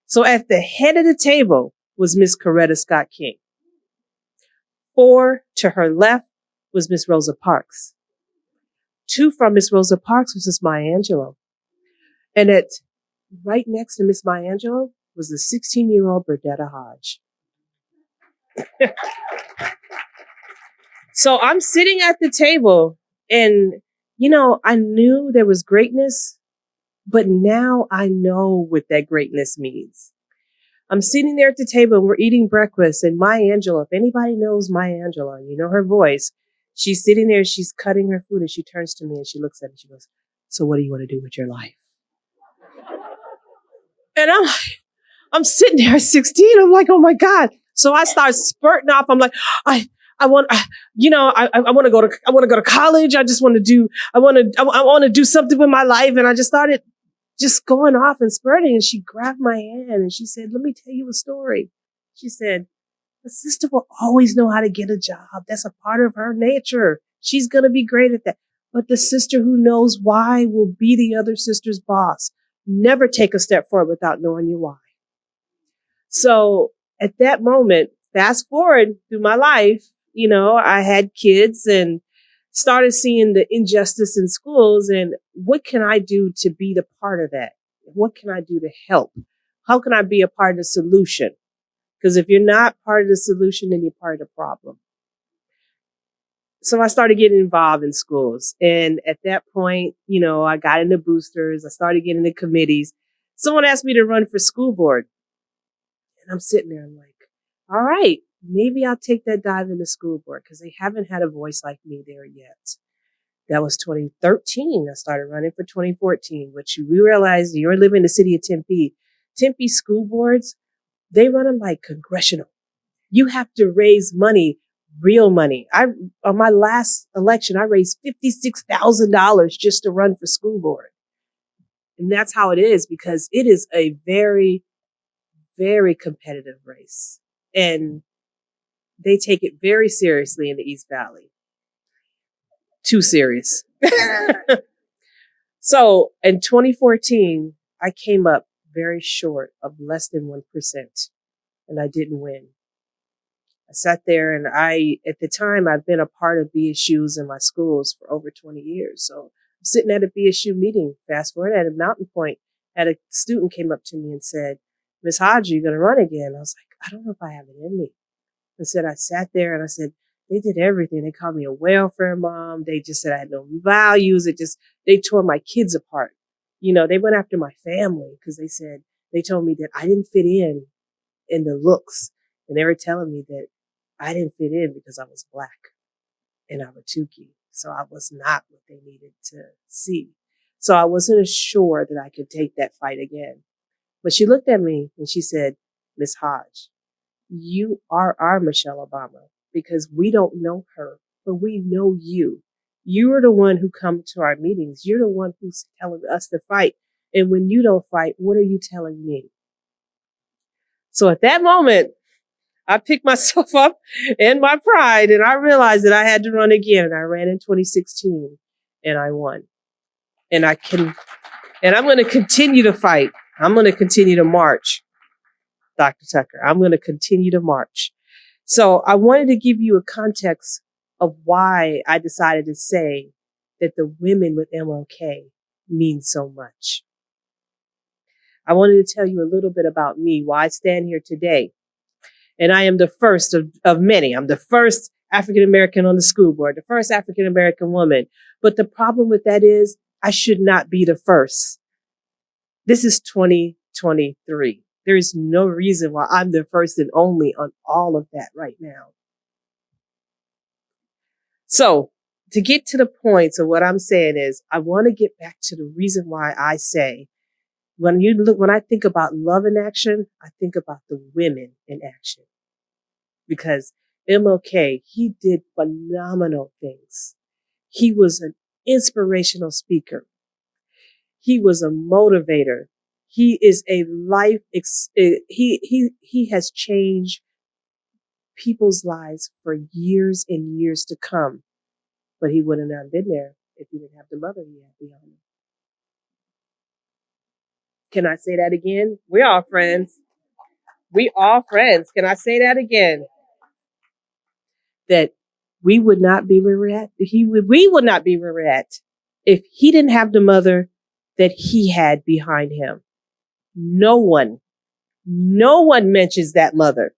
So at the head of the table was Miss Coretta Scott King. 4 to her left was Miss Rosa Parks. 2 from Miss Rosa Parks was Miss Maya Angelou. And right next to Miss Maya Angelou was the 16-year-old Berdetta Hodge. So I'm sitting at the table and, you know, I knew there was greatness, but now I know what that greatness means. I'm sitting there at the table and we're eating breakfast, and Maya Angelou, if anybody knows Maya Angelou, you know her voice, she's sitting there, she's cutting her food, and she turns to me and she looks at me and she goes, "So what do you want to do with your life?" And I'm sitting there at 16. I'm like, oh my God. So I start spurting off. I'm like, I want to go to college. I want to do something with my life. And I just started just going off and spurting. And she grabbed my hand and she said, "Let me tell you a story." She said, "The sister will always know how to get a job. That's a part of her nature. She's going to be great at that. But the sister who knows why will be the other sister's boss. Never take a step forward without knowing your why." So at that moment, fast forward through my life, you know, I had kids and started seeing the injustice in schools, and what can I do to be the part of that? What can I do to help? How can I be a part of the solution? Because if you're not part of the solution, then you're part of the problem. So I started getting involved in schools. And at that point, you know, I got into boosters. I started getting into committees. Someone asked me to run for school board. And I'm sitting there, I'm like, all right, maybe I'll take that dive into school board because they haven't had a voice like me there yet. That was 2013. I started running for 2014, which we realized you're living in the city of Tempe. Tempe school boards, they run them like congressional. You have to raise money, real money. On my last election, I raised $56,000 just to run for school board. And that's how it is, because it is a very, very competitive race. And they take it very seriously in the East Valley. Too serious. So in 2014, I came up very short of less than 1%, and I didn't win. I sat there and at the time, I've been a part of BSUs in my schools for over 20 years. So I'm sitting at a BSU meeting, fast forward at a Mountain Point, had a student came up to me and said, "Miss Hodge, are you going to run again?" I was like, "I don't know if I have it in me." I sat there and I said, they did everything. They called me a welfare mom. They just said I had no values. They tore my kids apart. You know, they went after my family because they told me that I didn't fit in the looks. And they were telling me that I didn't fit in because I was Black and I'm a Tukey. So I was not what they needed to see. So I wasn't sure that I could take that fight again. But she looked at me and she said, "Miss Hodge, you are our Michelle Obama because we don't know her, but we know you. You are the one who come to our meetings. You're the one who's telling us to fight. And when you don't fight, what are you telling me?" So at that moment, I picked myself up in my pride and I realized that I had to run again. And I ran in 2016 and I won. And I'm going to continue to fight. I'm going to continue to march, Dr. Tucker. I'm going to continue to march. So I wanted to give you a context of why I decided to say that the women with MLK mean so much. I wanted to tell you a little bit about me, why I stand here today. And I am the first of many. I'm the first African-American on the school board, the first African-American woman. But the problem with that is I should not be the first. This is 2023. There is no reason why I'm the first and only on all of that right now. So to get to the point of what I'm saying is I want to get back to the reason why I say when I think about love in action, I think about the women in action. Because MLK, he did phenomenal things. He was an inspirational speaker. He was a motivator. He is a he has changed people's lives for years and years to come. But he wouldn't have been there if he didn't have the mother he had behind him. Can I say that again? We're all friends. We all friends. Can I say that again? That we would not be where we're at. We would not be where we're at if he didn't have the mother that he had behind him. No one mentions that mother.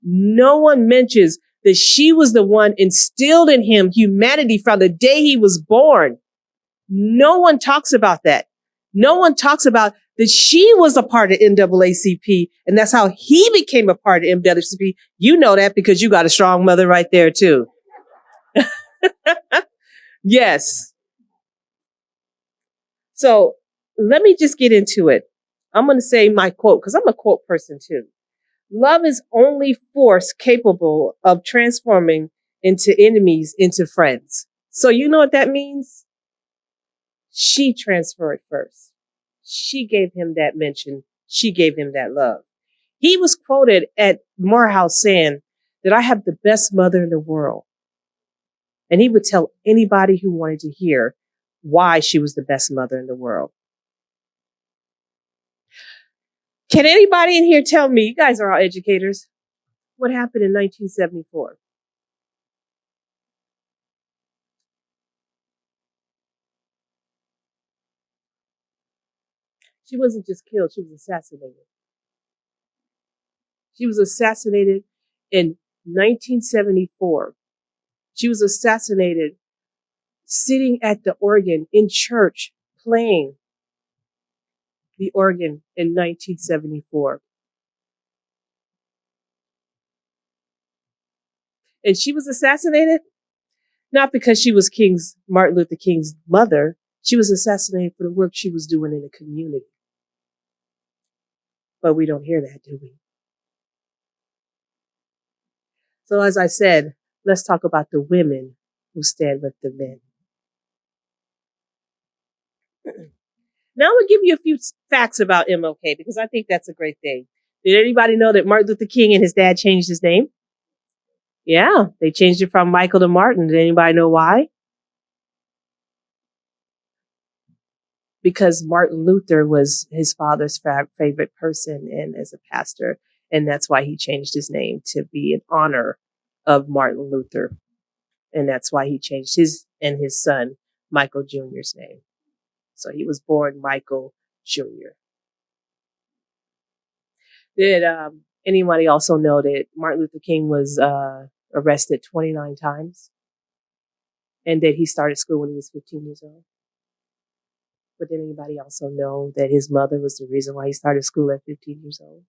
No one mentions that she was the one instilled in him humanity from the day he was born. No one talks about that. No one talks about that she was a part of NAACP, and that's how he became a part of NAACP. You know that because you got a strong mother right there too. Yes. So let me just get into it. I'm going to say my quote because I'm a quote person too. Love is only force capable of transforming into enemies into friends. So you know what that means? She transferred first. She gave him that mention. She gave him that love. He was quoted at Morehouse saying that I have the best mother in the world. And he would tell anybody who wanted to hear why she was the best mother in the world. Can anybody in here tell me, you guys are all educators, what happened in 1974? She wasn't just killed, she was assassinated. She was assassinated in 1974. She was assassinated sitting at the organ in church playing the organ in 1974. And she was assassinated not because she was Martin Luther King's mother. She was assassinated for the work she was doing in the community. But we don't hear that, do we? So as I said, let's talk about the women who stand with the men. Now I'm going to give you a few facts about MLK because I think that's a great thing. Did anybody know that Martin Luther King and his dad changed his name? Yeah, they changed it from Michael to Martin. Did anybody know why? Because Martin Luther was his father's favorite person and as a pastor. And that's why he changed his name to be in honor of Martin Luther. And that's why he changed his and his son, Michael Jr.'s name. So he was born Michael Jr. Did anybody also know that Martin Luther King was arrested 29 times? And that he started school when he was 15 years old? But did anybody also know that his mother was the reason why he started school at 15 years old?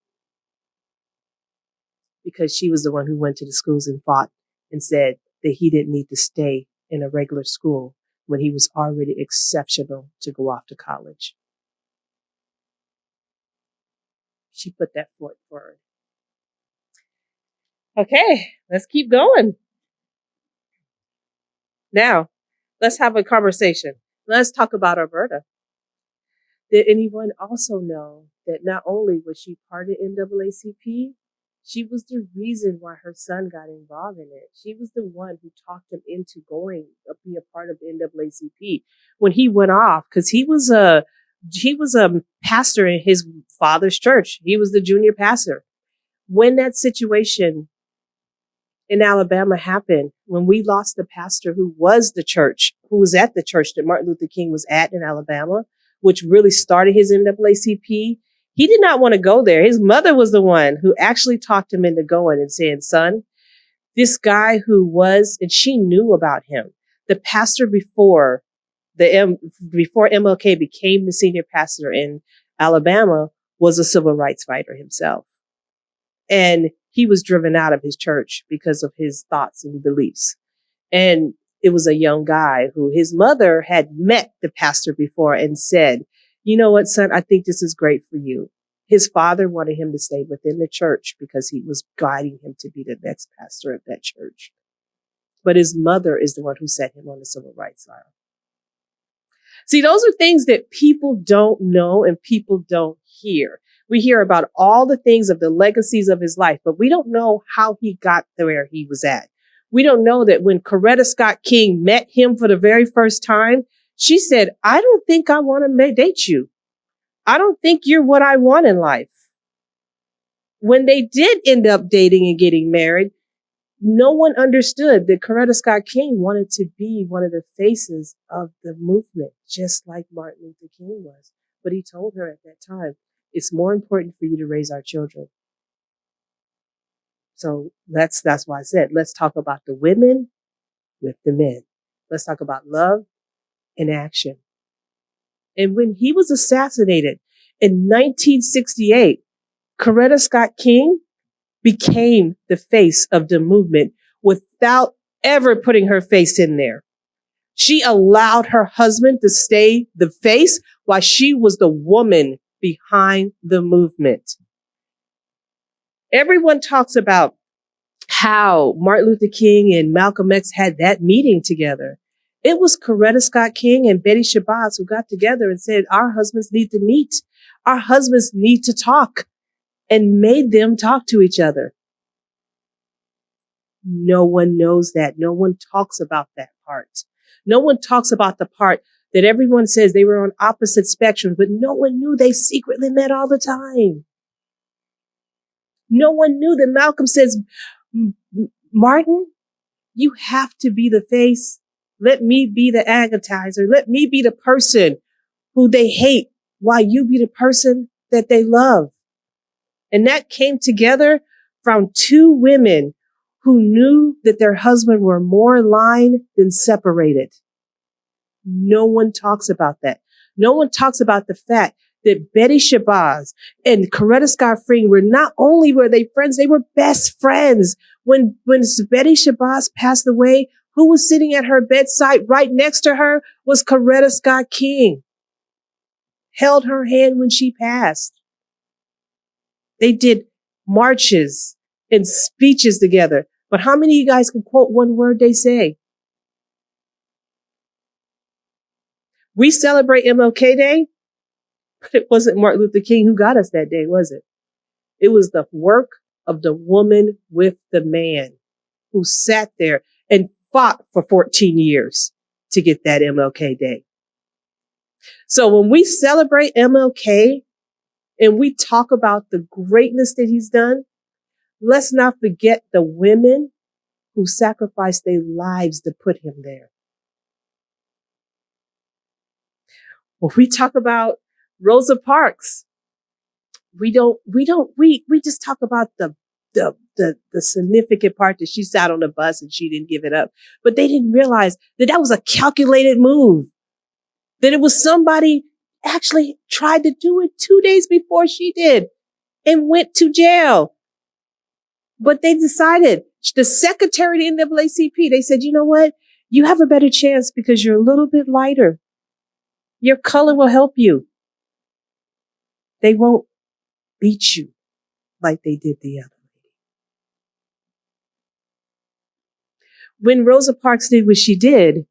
Because she was the one who went to the schools and fought and said that he didn't need to stay in a regular school when he was already exceptional to go off to college. She put that foot forward. Okay, let's keep going. Now, let's have a conversation. Let's talk about Alberta. Did anyone also know that not only was she part of NAACP, She was the reason why her son got involved in it. She was the one who talked him into going be a part of the NAACP when he went off, because he was a pastor in his father's church. He was the junior pastor. When that situation in Alabama happened, when we lost the pastor who was at the church that Martin Luther King was at in Alabama, which really started his NAACP, he did not want to go there. His mother was the one who actually talked him into going and saying, son, this guy and she knew about him. The pastor before MLK became the senior pastor in Alabama was a civil rights fighter himself. And he was driven out of his church because of his thoughts and beliefs. And it was a young guy who his mother had met the pastor before and said, you know what, son, I think this is great for you. His father wanted him to stay within the church because he was guiding him to be the next pastor of that church. But his mother is the one who set him on the civil rights aisle. See, those are things that people don't know and people don't hear. We hear about all the things of the legacies of his life, but we don't know how he got to where he was at. We don't know that when Coretta Scott King met him for the very first time, she said, I don't think I want to date you. I don't think you're what I want in life. When they did end up dating and getting married, no one understood that Coretta Scott King wanted to be one of the faces of the movement, just like Martin Luther King was. But he told her at that time, it's more important for you to raise our children. So that's why I said, let's talk about the women with the men. Let's talk about love and action. And when he was assassinated in 1968, Coretta Scott King became the face of the movement without ever putting her face in there. She allowed her husband to stay the face while she was the woman behind the movement. Everyone talks about how Martin Luther King and Malcolm X had that meeting together. It was Coretta Scott King and Betty Shabazz who got together and said, our husbands need to meet. Our husbands need to talk, and made them talk to each other. No one knows that. No one talks about that part. No one talks about the part that everyone says they were on opposite spectrums, but no one knew they secretly met all the time. No one knew that Malcolm says, Martin, you have to be the face. Let me be the agonizer. Let me be the person who they hate while you be the person that they love. And that came together from two women who knew that their husband were more in line than separated. No one talks about that. No one talks about the fact that Betty Shabazz and Coretta Scott King were not only were they friends, they were best friends. When Betty Shabazz passed away, who was sitting at her bedside right next to her was Coretta Scott King. Held her hand when she passed. They did marches and speeches together. But how many of you guys can quote one word they say? We celebrate MLK Day, but it wasn't Martin Luther King who got us that day, was it? It was the work of the woman with the man who sat there and fought for 14 years to get that MLK Day. So when we celebrate MLK and we talk about the greatness that he's done, let's not forget the women who sacrificed their lives to put him there. When we talk about Rosa Parks, we just talk about the significant part that she sat on the bus and she didn't give it up. But they didn't realize that that was a calculated move. That it was somebody actually tried to do it 2 days before she did and went to jail. But they decided, the secretary of the NAACP, they said, you know what? You have a better chance because you're a little bit lighter. Your color will help you. They won't beat you like they did the other lady. When Rosa Parks did what she did,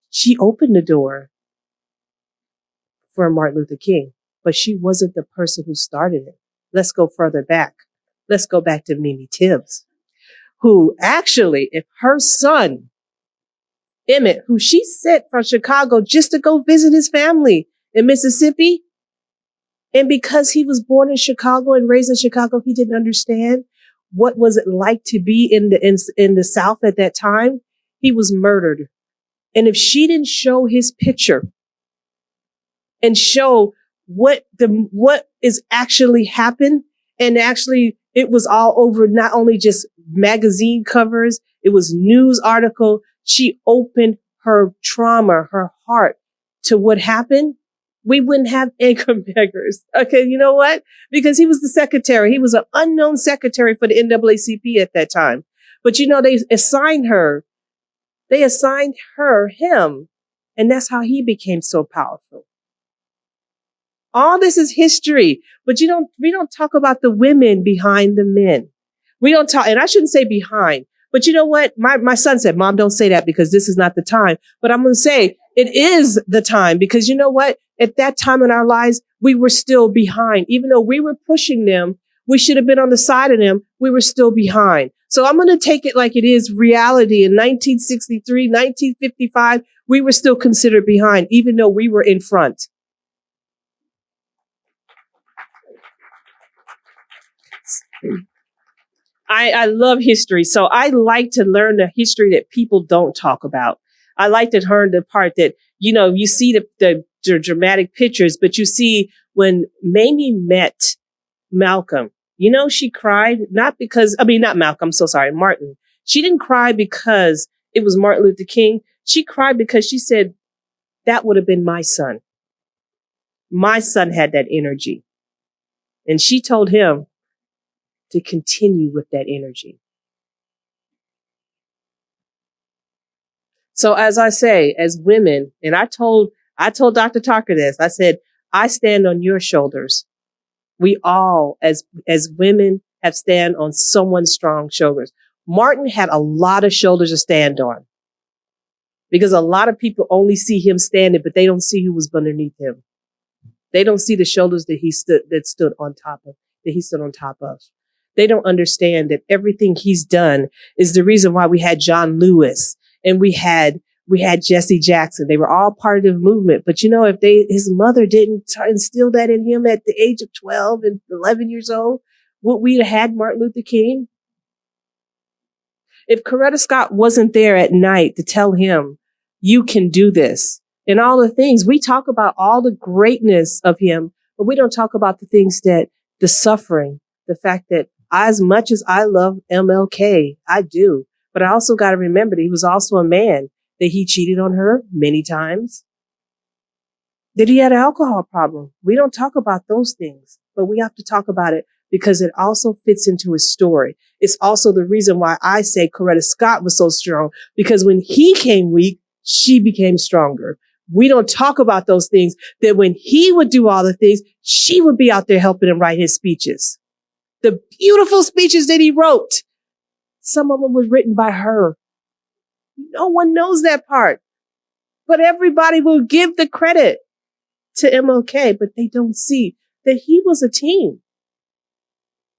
she opened the door for Martin Luther King, but she wasn't the person who started it. Let's go further back. let's go back to Mimi Tibbs, who actually, if her son, Emmett, who she sent from Chicago just to go visit his family in Mississippi, and because he was born in Chicago and raised in Chicago, he didn't understand what was it like to be in the South at that time. He was murdered. And if she didn't show his picture and show what is actually happened, and actually it was all over, not only just magazine covers, it was news article. She opened her trauma, her heart to what happened. We wouldn't have income beggars. Okay, you know what? Because he was the secretary. He was an unknown secretary for the NAACP at that time. But you know, they assigned him, and that's how he became so powerful. All this is history, but we don't talk about the women behind the men. We don't talk, and I shouldn't say behind, but you know what? My son said, Mom, don't say that because this is not the time. But I'm going to say it is the time, because you know what? At that time in our lives, we were still behind. Even though we were pushing them, we should have been on the side of them. We were still behind. So I'm going to take it like it is reality. In 1963, 1955, we were still considered behind, even though we were in front. I love history. So I like to learn the history that people don't talk about. I like to learn the part that, you know, you see the dramatic pictures, but you see when Mamie met Malcolm, you know, she cried, not Malcolm, I'm so sorry, Martin. She didn't cry because it was Martin Luther King. She cried because she said, that would have been my son. My son had that energy. And she told him to continue with that energy. So as I say, as women, and I told Dr. Tucker this, I said, I stand on your shoulders. We all, as women, have stand on someone's strong shoulders. Martin had a lot of shoulders to stand on, because a lot of people only see him standing, but they don't see who was underneath him. They don't see the shoulders that he stood on top of. They don't understand that everything he's done is the reason why we had John Lewis and we had Jesse Jackson. They were all part of the movement. But you know, if his mother didn't instill that in him at the age of 12 and 11 years old, would we have had Martin Luther King? If Coretta Scott wasn't there at night to tell him, you can do this, and all the things, we talk about all the greatness of him, but we don't talk about the things that the suffering, the fact that as much as I love MLK, I do, but I also got to remember that he was also a man, that he cheated on her many times, that he had an alcohol problem. We don't talk about those things, but we have to talk about it because it also fits into his story. It's also the reason why I say Coretta Scott was so strong, because when he came weak, she became stronger. We don't talk about those things, that when he would do all the things, she would be out there helping him write his speeches. The beautiful speeches that he wrote, some of them were written by her. No one knows that part, but everybody will give the credit to MLK, but they don't see that he was a team.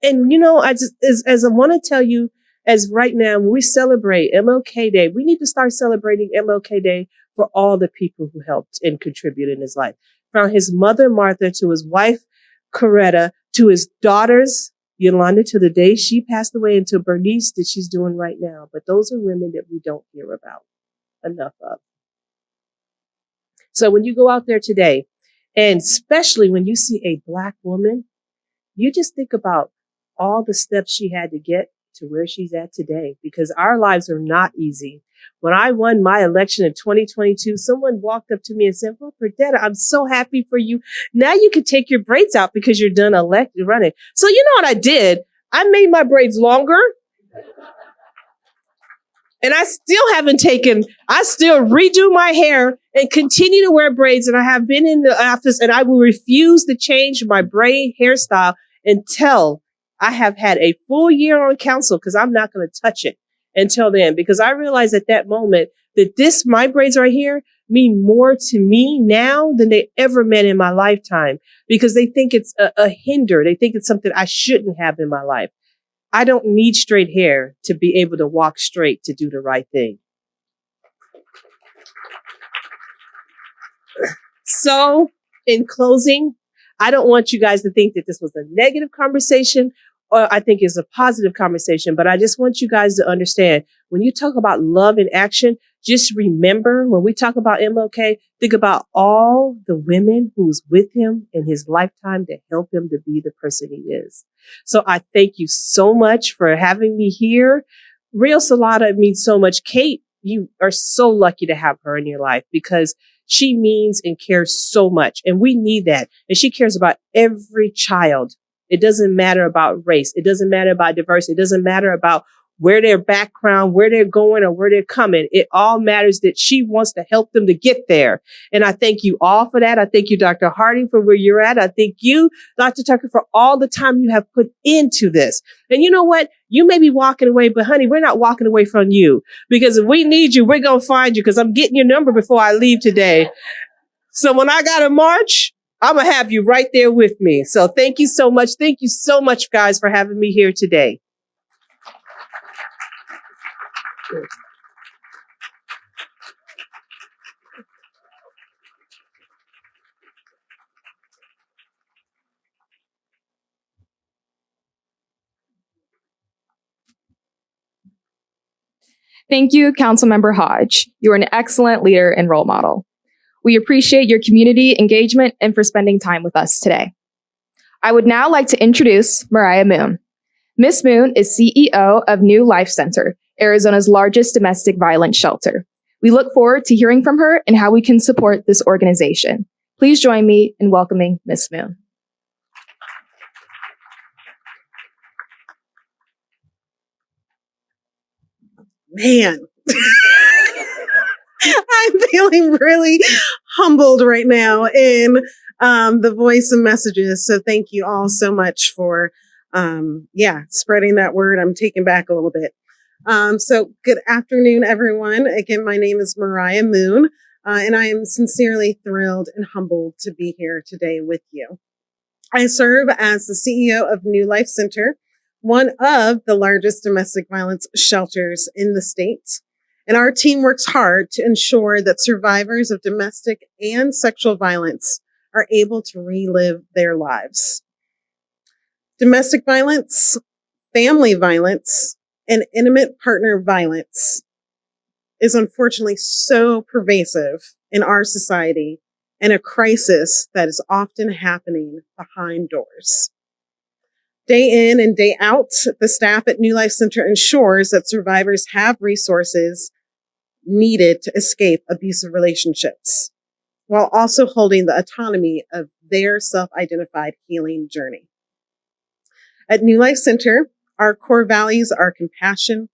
And you know, as I want to tell you, as right now, when we celebrate MLK Day, we need to start celebrating MLK Day for all the people who helped and contributed in his life. From his mother, Martha, to his wife, Coretta, to his daughters, Yolanda, to the day she passed away, and to Bernice that she's doing right now. But those are women that we don't hear about enough of. So when you go out there today, and especially when you see a Black woman, you just think about all the steps she had to get to where she's at today, because our lives are not easy. When I won my election in 2022, someone walked up to me and said, well, Berdetta, I'm so happy for you. Now you can take your braids out because you're done running. So you know what I did? I made my braids longer. And I still redo my hair and continue to wear braids. And I have been in the office, and I will refuse to change my braid hairstyle until I have had a full year on council, because I'm not going to touch it until then, because I realized at that moment that my braids right here mean more to me now than they ever meant in my lifetime, because they think it's a hinder. They think it's something I shouldn't have in my life. I don't need straight hair to be able to walk straight to do the right thing. So, in closing, I don't want you guys to think that this was a negative conversation, or I think it's a positive conversation, but I just want you guys to understand, when you talk about love in action, just remember, when we talk about MLK, think about all the women who's with him in his lifetime to help him to be the person he is. So I thank you so much for having me here. Rio Salado means so much. Kate, you are so lucky to have her in your life, because she means and cares so much. And we need that. And she cares about every child. It doesn't matter about race. It doesn't matter about diversity. It doesn't matter about where their background, where they're going, or where they're coming. It all matters that she wants to help them to get there. And I thank you all for that. I thank you, Dr. Harding, for where you're at. I thank you, Dr. Tucker, for all the time you have put into this. And you know what? You may be walking away, but honey, we're not walking away from you, because if we need you, we're going to find you, because I'm getting your number before I leave today. So when I got to march, I'm going to have you right there with me. So thank you so much. Thank you so much, guys, for having me here today. Thank you, Councilmember Hodge. You are an excellent leader and role model. We appreciate your community engagement and for spending time with us today. I would now like to introduce Mariah Moon. Ms. Moon is CEO of New Life Center, Arizona's largest domestic violence shelter. We look forward to hearing from her and how we can support this organization. Please join me in welcoming Ms. Moon. Man, I'm feeling really humbled right now in the voice of messages. So thank you all so much for, spreading that word. I'm taken back a little bit. So good afternoon, everyone. Again, my name is Mariah Moon, and I am sincerely thrilled and humbled to be here today with you. I serve as the CEO of New Life Center, one of the largest domestic violence shelters in the state. And our team works hard to ensure that survivors of domestic and sexual violence are able to relive their lives. Domestic violence, family violence, and intimate partner violence is unfortunately so pervasive in our society, and a crisis that is often happening behind doors. Day in and day out, the staff at New Life Center ensures that survivors have resources needed to escape abusive relationships, while also holding the autonomy of their self-identified healing journey. At New Life Center, our core values are compassion,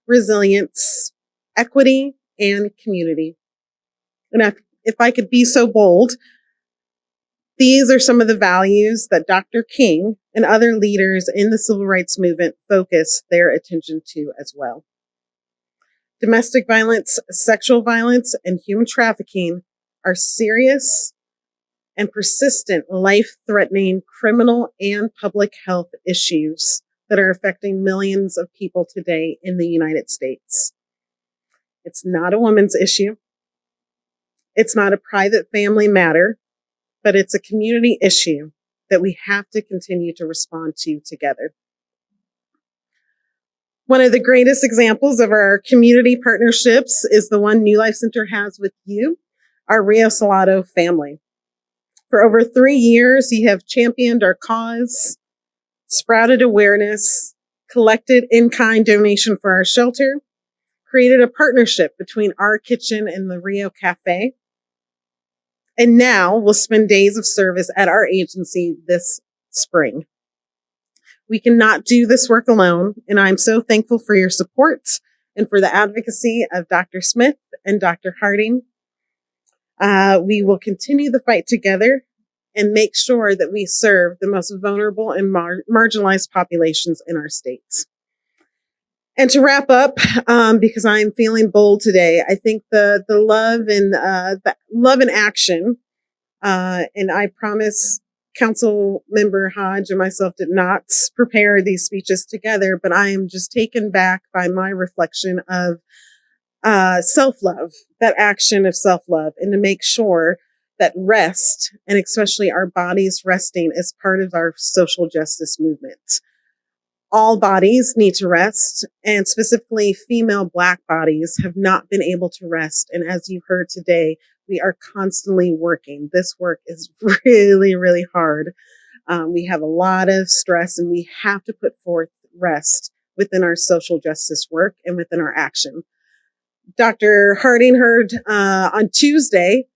resilience, equity, and community. And if I could be so bold, these are some of the values that Dr. King and other leaders in the civil rights movement focus their attention to as well. Domestic violence, sexual violence, and human trafficking are serious and persistent, life-threatening criminal and public health issues that are affecting millions of people today in the United States. It's not a woman's issue. It's not a private family matter, but it's a community issue that we have to continue to respond to together. One of the greatest examples of our community partnerships is the one New Life Center has with you, our Rio Salado family. For over 3 years, you have championed our cause, sprouted awareness, collected in-kind donation for our shelter, created a partnership between our kitchen and the Rio Cafe, and now we'll spend days of service at our agency this spring. We cannot do this work alone, and I'm so thankful for your support and for the advocacy of Dr. Smith and Dr. Harding. We will continue the fight together and make sure that we serve the most vulnerable and marginalized populations in our states. And to wrap up, because I'm feeling bold today, I think the love and action, and I promise Council Member Hodge and myself did not prepare these speeches together, but I am just taken back by my reflection of self-love, that action of self-love, and to make sure that rest, and especially our bodies resting, is part of our social justice movement. All bodies need to rest, and specifically female Black bodies have not been able to rest. And as you heard today, we are constantly working. This work is really, really hard. We have a lot of stress, and we have to put forth rest within our social justice work and within our action. Dr. Harding heard on Tuesday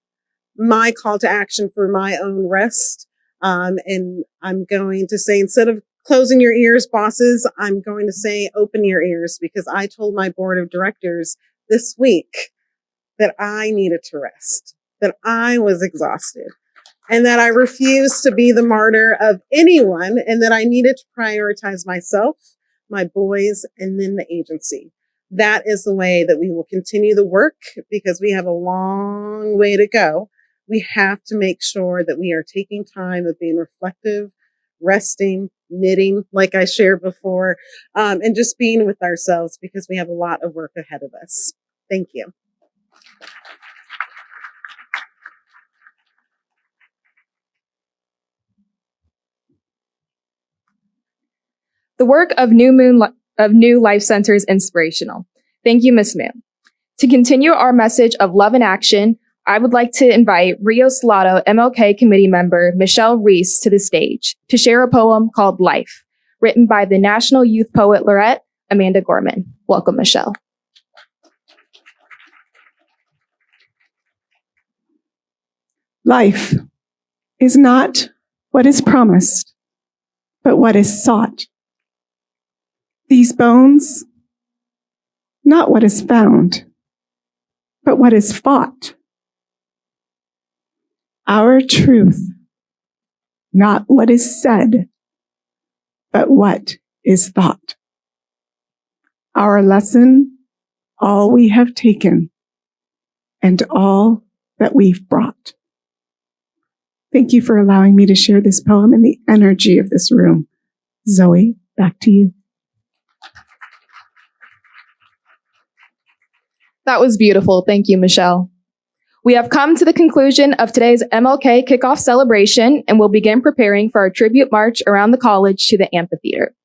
my call to action for my own rest. And I'm going to say, instead of closing your ears, bosses, I'm going to say open your ears, because I told my board of directors this week that I needed to rest, that I was exhausted, and that I refused to be the martyr of anyone, and that I needed to prioritize myself, my boys, and then the agency. That is the way that we will continue the work, because we have a long way to go. We have to make sure that we are taking time of being reflective, resting, knitting, like I shared before, and just being with ourselves, because we have a lot of work ahead of us. Thank you. The work of New Life Center is inspirational. Thank you, Ms. Moon. To continue our message of love and action, I would like to invite Rio Salado MLK committee member Michelle Reese to the stage to share a poem called Life, written by the National Youth Poet Laureate, Amanda Gorman. Welcome, Michelle. Life is not what is promised, but what is sought. These bones, not what is found, but what is fought. Our truth, not what is said, but what is thought. Our lesson, all we have taken, and all that we've brought. Thank you for allowing me to share this poem and the energy of this room. Zoe, back to you. That was beautiful. Thank you, Michelle. We have come to the conclusion of today's MLK kickoff celebration, and we'll begin preparing for our tribute march around the college to the amphitheater.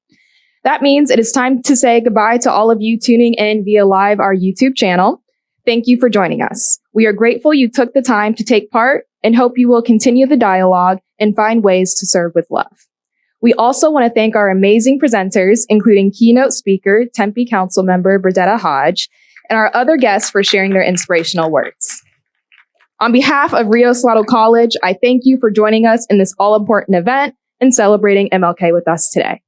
That means it is time to say goodbye to all of you tuning in via live our YouTube channel. Thank you for joining us. We are grateful you took the time to take part and hope you will continue the dialogue and find ways to serve with love. We also want to thank our amazing presenters, including keynote speaker, Tempe Council member Berdetta Hodge, and our other guests for sharing their inspirational words. On behalf of Rio Salado College, I thank you for joining us in this all-important event and celebrating MLK with us today.